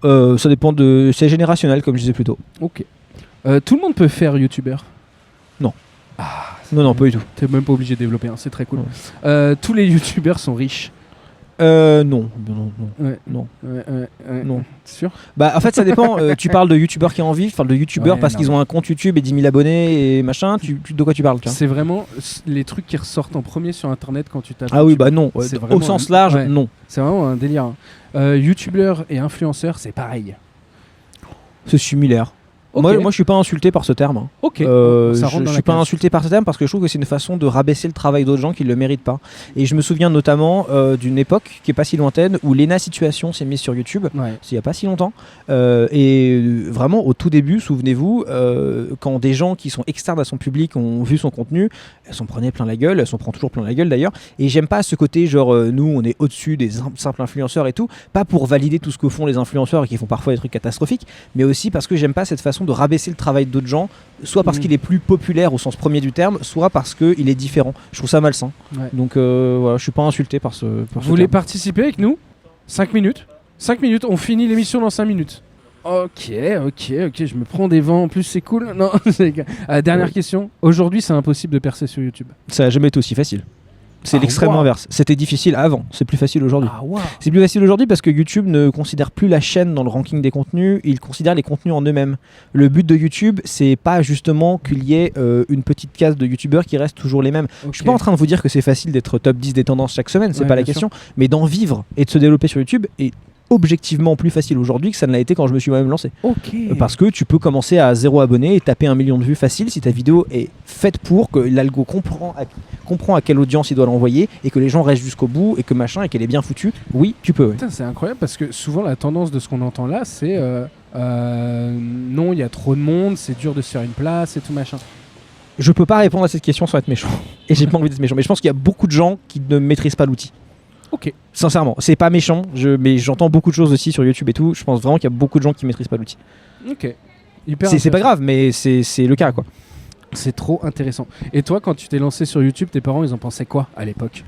Ça dépend de. C'est générationnel, comme je disais plus tôt. Ok. Tout le monde peut faire youtubeur. Non, pas du tout. T'es même pas obligé de développer, c'est très cool. Tous les youtubeurs sont riches. Non. Ouais. Non. Ouais. Non. C'est sûr. Bah en fait ça dépend, tu parles de youtubeurs qui en vivent, tu parles de youtubeurs Ouais, parce non, qu'ils ont un compte YouTube et 10 000 abonnés et machin, de quoi tu parles, tu vois? C'est vraiment les trucs qui ressortent en premier sur internet quand tu tapes. Ah oui, YouTube. bah non, C'est au vraiment sens un- large, ouais. non. C'est vraiment un délire. Hein. Youtubeur et influenceur, c'est pareil. C'est similaire. Ok. Moi je suis pas insulté par ce terme. Hein. Ok. Je rentre dans suis la pas case. insulté par ce terme parce que je trouve que c'est une façon de rabaisser le travail d'autres gens qui le méritent pas. Et je me souviens notamment d'une époque qui est pas si lointaine où Lena Situation s'est mise sur YouTube. Ouais. Il n'y a pas si longtemps. Vraiment, au tout début, souvenez-vous, quand des gens qui sont externes à son public ont vu son contenu, elles s'en prenaient plein la gueule, elles s'en prennent toujours plein la gueule d'ailleurs. Et j'aime pas ce côté, genre, nous, on est au-dessus des simples influenceurs et tout, pas pour valider tout ce que font les influenceurs et qui font parfois des trucs catastrophiques, mais aussi parce que j'aime pas cette façon de rabaisser le travail d'autres gens, soit parce qu'il est plus populaire au sens premier du terme, soit parce qu'il est différent. Je trouve ça malsain. Ouais. Donc voilà, je suis pas insulté par ce. Vous voulez participer avec nous 5 minutes 5 minutes, on finit l'émission dans 5 minutes. Ok, je me prends des vents, en plus c'est cool. Non, dernière question. Aujourd'hui, c'est impossible de percer sur YouTube. Ça n'a jamais été aussi facile. C'est Ah, l'extrême wow. inverse. C'était difficile avant, c'est plus facile aujourd'hui. Ah, waouh. C'est plus facile aujourd'hui parce que YouTube ne considère plus la chaîne dans le ranking des contenus, il considère les contenus en eux-mêmes. Le but de YouTube, c'est pas justement qu'il y ait une petite case de YouTubeurs qui restent toujours les mêmes. Je suis pas en train de vous dire que c'est facile d'être top 10 des tendances chaque semaine, c'est Ouais, pas la bien question, mais d'en vivre et de se développer sur YouTube est objectivement plus facile aujourd'hui que ça ne l'a été quand je me suis moi-même lancé. Ok. Parce que tu peux commencer à 0 abonnés et taper 1 million de vues facile si ta vidéo est faite pour que l'algo comprend à quelle audience il doit l'envoyer et que les gens restent jusqu'au bout et que machin et qu'elle est bien foutue. Oui, tu peux. Ouais. Putain, c'est incroyable parce que souvent la tendance de ce qu'on entend là, c'est non, il y a trop de monde, c'est dur de se faire une place et tout machin. Je peux pas répondre à cette question sans être méchant. Et j'ai pas envie d'être méchant. Mais je pense qu'il y a beaucoup de gens qui ne maîtrisent pas l'outil. Ok. Sincèrement, c'est pas méchant, mais j'entends beaucoup de choses aussi sur YouTube et tout. Je pense vraiment qu'il y a beaucoup de gens qui maîtrisent pas l'outil. Ok. Hyper C'est pas intéressant. grave, mais c'est le cas quoi. C'est trop intéressant. Et toi, quand tu t'es lancé sur YouTube, tes parents, ils en pensaient quoi à l'époque?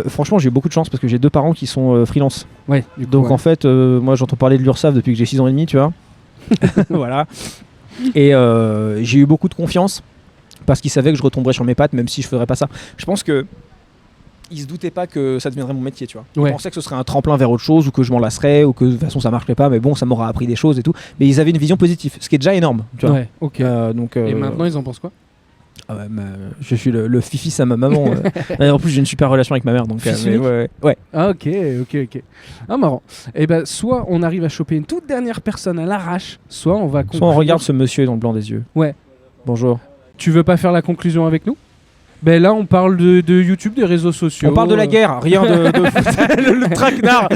Franchement, j'ai eu beaucoup de chance parce que j'ai 2 parents qui sont freelance. Ouais. Du coup, Donc ouais. en fait, moi j'entends parler de l'URSSAF depuis que j'ai 6 ans et demi, tu vois. Voilà. Et j'ai eu beaucoup de confiance parce qu'ils savaient que je retomberais sur mes pattes même si je ferais pas ça. Je pense que ils se doutaient pas que ça deviendrait mon métier, tu vois. Ils Ouais. pensaient que ce serait un tremplin vers autre chose ou que je m'en lasserais ou que de toute façon ça marcherait pas, mais bon, ça m'aura appris des choses et tout. Mais ils avaient une vision positive, ce qui est déjà énorme, tu vois. Ouais, ok. Donc, Et maintenant, ils en pensent quoi? ah ouais, je suis le fifi à ma maman. Et en plus, j'ai une super relation avec ma mère, donc Fils mais unique ouais. Ah, ok. Ah, marrant. Et ben, soit on arrive à choper une toute dernière personne à l'arrache, soit on va conclure. Soit on regarde ce monsieur dans le blanc des yeux. Ouais. Bonjour. Tu veux pas faire la conclusion avec nous? Ben là, on parle de YouTube, des réseaux sociaux. On parle de la guerre, rien de le traquenard.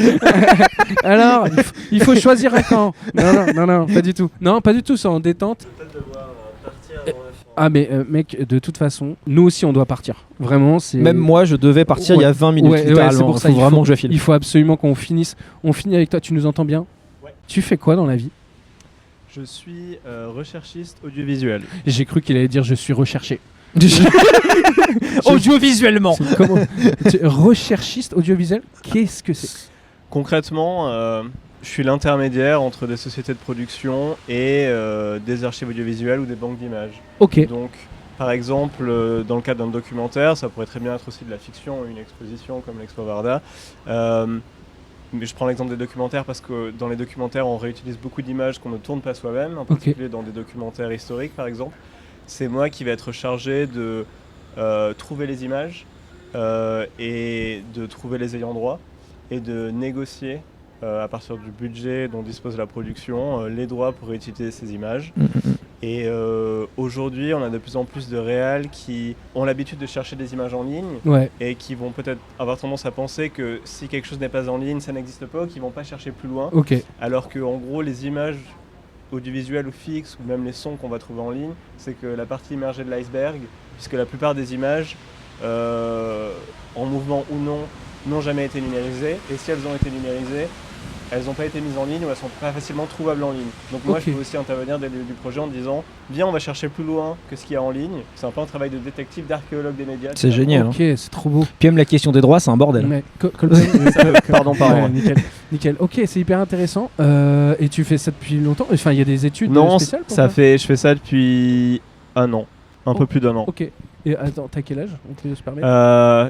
Alors, il faut choisir un camp. Non, pas du tout. Non, pas du tout, c'est en détente. Ah, mais mec, de toute façon, nous aussi, on doit partir. Vraiment, c'est. Même moi, je devais partir il y a 20 minutes, Ouais, littéralement. c'est pour ça, faut vraiment que je file. Il faut absolument qu'on finisse. On finit avec toi, tu nous entends bien? Ouais. Tu fais quoi dans la vie? Je suis recherchiste audiovisuel. J'ai cru qu'il allait dire je suis recherché. Audiovisuellement. Comment recherchiste audiovisuel, qu'est-ce que c'est? Concrètement, je suis l'intermédiaire entre des sociétés de production et des archives audiovisuelles ou des banques d'images. Ok. Donc, par exemple, dans le cadre d'un documentaire, ça pourrait très bien être aussi de la fiction ou une exposition comme l'Expo Varda. Mais je prends l'exemple des documentaires parce que dans les documentaires, on réutilise beaucoup d'images qu'on ne tourne pas soi-même, en particulier dans des documentaires historiques, par exemple. C'est moi qui vais être chargé de trouver les images et de trouver les ayants droit et de négocier à partir du budget dont dispose la production les droits pour réutiliser ces images. Et aujourd'hui, on a de plus en plus de réals qui ont l'habitude de chercher des images en ligne Ouais. et qui vont peut-être avoir tendance à penser que si quelque chose n'est pas en ligne, ça n'existe pas, ou qu'ils vont pas chercher plus loin. Ok. Alors que en gros, les images audiovisuelles ou fixes, ou même les sons qu'on va trouver en ligne, c'est que la partie immergée de l'iceberg, puisque la plupart des images, en mouvement ou non, n'ont jamais été numérisées. Et si elles ont été numérisées, elles n'ont pas été mises en ligne ou elles sont pas facilement trouvables en ligne. Donc moi, Ok. je peux aussi intervenir dès le début du projet en disant viens, on va chercher plus loin que ce qu'il y a en ligne. C'est un peu un travail de détective, d'archéologue des médias. C'est génial. Ok, c'est trop beau. Puis même la question des droits, c'est un bordel. Mais, Pardon. Ouais, nickel. Ok, c'est hyper intéressant. Et tu fais ça depuis longtemps? Enfin, il y a des études Non, spéciales pour je fais ça depuis un an. Un peu plus d'un an. Ok. Et attends, t'as quel âge? On peut se permettre?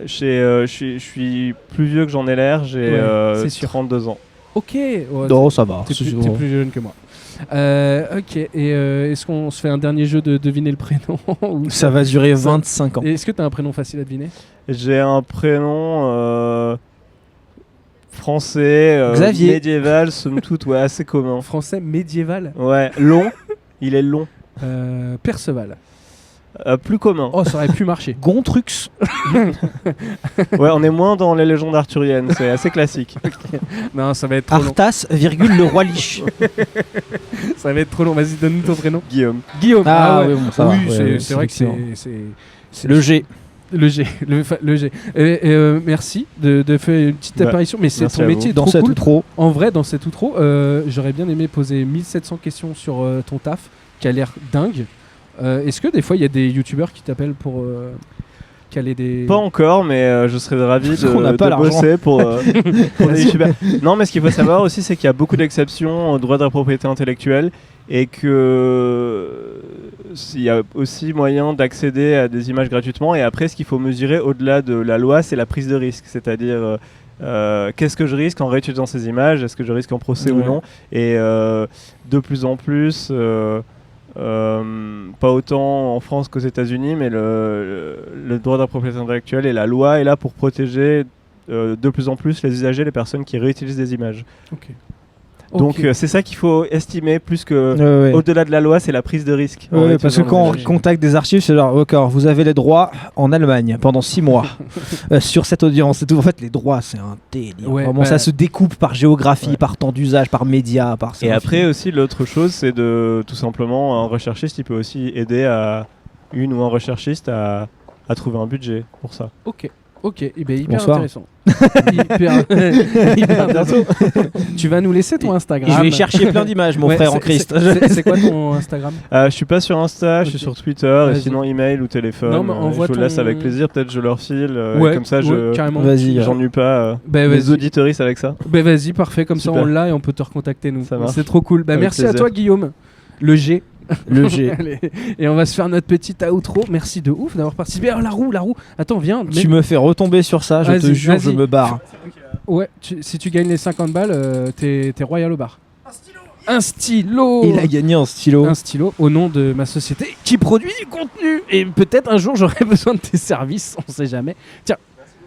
Je suis plus vieux que j'en ai l'air, j'ai Ouais, c'est sûr. 32 ans. Ok. Ouais, Non, ça va. T'es plus jeune que moi. Ok. Et est-ce qu'on se fait un dernier jeu de deviner le prénom? Ou Ça va durer 25 ans. Et est-ce que t'as un prénom facile à deviner? J'ai un prénom français, Xavier. médiéval, somme toute, ouais, assez commun. Français médiéval. Ouais, long, il est long. Perceval. Plus commun. Oh, ça aurait pu marcher. Gontrux. Ouais, on est moins dans les légendes arthuriennes, c'est assez classique. Non, ça va être trop long. Arthas, virgule, le roi Lich. Ça va être trop long. Vas-y, donne-nous ton prénom. Guillaume. Guillaume. Ah ouais, bon, ça oui, va. c'est Ouais, c'est vrai que excellent. c'est Le G. le G. Le G. Merci de faire une petite Bah, apparition. Mais c'est merci ton à métier vous. Dans trop cette cool. outro. En vrai, dans cet outro, j'aurais bien aimé poser 1700 questions sur ton taf, qui a l'air dingue. Est-ce que des fois, il y a des youtubeurs qui t'appellent pour caler des... Pas encore, mais je serais ravi Parce qu'on n'a pas de l'argent. bosser pour les youtubeurs. Non, mais ce qu'il faut savoir aussi, c'est qu'il y a beaucoup d'exceptions au droit de la propriété intellectuelle et que il y a aussi moyen d'accéder à des images gratuitement. Et après, ce qu'il faut mesurer au-delà de la loi, c'est la prise de risque, c'est-à-dire qu'est-ce que je risque en réutilisant ces images, est-ce que je risque en procès ou Ouais. non. Et de plus en plus, pas autant en France qu'aux États-Unis, mais le droit de la propriété intellectuelle et la loi est là pour protéger de plus en plus les usagers, les personnes qui réutilisent des images. Ok. Donc Ok. c'est ça qu'il faut estimer plus que Ouais. au-delà de la loi, c'est la prise de risque. en Ouais, parce que réutilisant quand on les images. contacte des archives, c'est genre, ok, vous avez les droits en Allemagne pendant 6 mois sur cette audience et tout. En fait, les droits, c'est un délire. Ouais, Vraiment, bah- ça se découpe par géographie, Ouais. par temps d'usage, par média, par. Et après aussi, l'autre chose, c'est de tout simplement un recherchiste, il peut aussi aider à une ou un recherchiste à trouver un budget pour ça. Ok. Ok, eh ben, hyper Bonsoir. intéressant. hyper intéressant. Tu vas nous laisser ton Instagram. Je vais chercher plein d'images, mon Ouais, frère en c'est- Christ. C'est quoi ton Instagram? Je suis pas sur Insta, je suis Ok. sur Twitter, et Vas-y. sinon email ou téléphone. Non, mais envoie je vous le laisse ton- avec plaisir, peut-être je leur file. Ouais, comme ça, ouais, carrément. Vas-y. j'ennuie pas Bah, mes vas-y. auditeuristes avec ça. Bah, vas-y, parfait, comme ça Super. on l'a et on peut te recontacter nous. Ça marche. C'est trop cool. Bah, Avec merci à plaisir. toi Guillaume, le G. Le G. Allez. Et on va se faire notre petite outro. Merci de ouf d'avoir participé. Ah, la roue. Attends, viens. Tu me fais retomber sur ça, je te Vas-y, jure, je vas-y. me barre. Ouais, si tu gagnes les 50 balles, t'es royal au bar. Un stylo. Il a gagné un stylo. Un stylo au nom de ma société qui produit du contenu. Et peut-être un jour j'aurai besoin de tes services, on sait jamais. Tiens,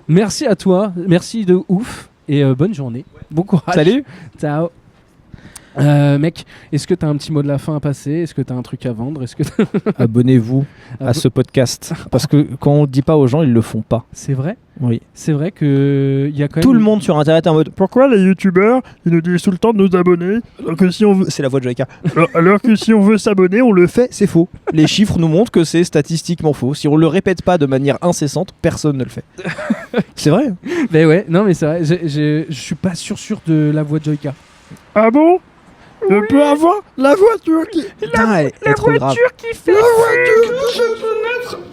merci à toi, merci de ouf et bonne journée. Bon courage. Salut. Ciao. Mec, est-ce que t'as un petit mot de la fin à passer? Est-ce que t'as un truc à vendre? Est-ce que Abonnez-vous à ce podcast. Parce que quand on le dit pas aux gens, ils le font pas. c'est vrai? Oui. C'est vrai que il y a quand même Tout le monde sur internet est en mode pourquoi les youtubeurs ils nous disent tout le temps de nous abonner alors que si on veut c'est la voix de Joyka alors que si on veut s'abonner on le fait, c'est faux. Les chiffres nous montrent que c'est statistiquement faux. Si on le répète pas de manière incessante, personne ne le fait. C'est vrai. Ben ouais, non mais c'est vrai, je suis pas sûr de la voix de Joyka. Ah bon? Je peux avoir la voiture qui putain, elle est trop grave. qui fait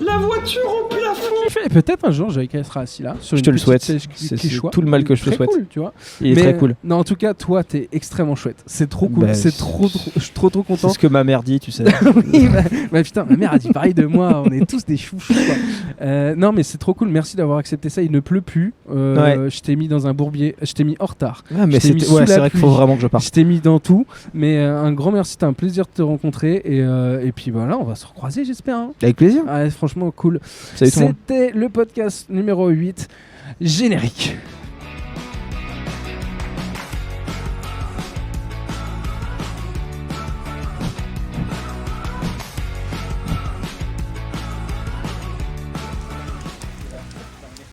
la voiture en plafond. Peut-être un jour Joyka sera assis là sur Je une te le petite souhaite. chaise C'est Quechua. tout le mal que je te Très souhaite. cool, tu vois. Il est Mais, très cool. Non, en tout cas, toi, t'es extrêmement chouette. C'est trop cool. Bah, c'est trop, je suis trop C'est content. ce que ma mère dit, tu sais. Oui, bah, putain, ma mère a dit pareil de moi. On est tous des chouchous. Quoi. Non, mais c'est trop cool. Merci d'avoir accepté ça. Il ne pleut plus. Ouais. Je t'ai mis dans un bourbier. Je t'ai mis en retard. Ah, mais Je t'ai mis c'était sous ouais, c'est la vrai qu'il faut pluie. vraiment que je parte. Je t'ai mis dans tout. Mais un grand merci. C'était un plaisir de te rencontrer. Et puis voilà, on va se recroiser, j'espère. Hein. Avec plaisir. Ouais, franchement, cool. Salut tout le monde. C'était le podcast numéro 8. Générique.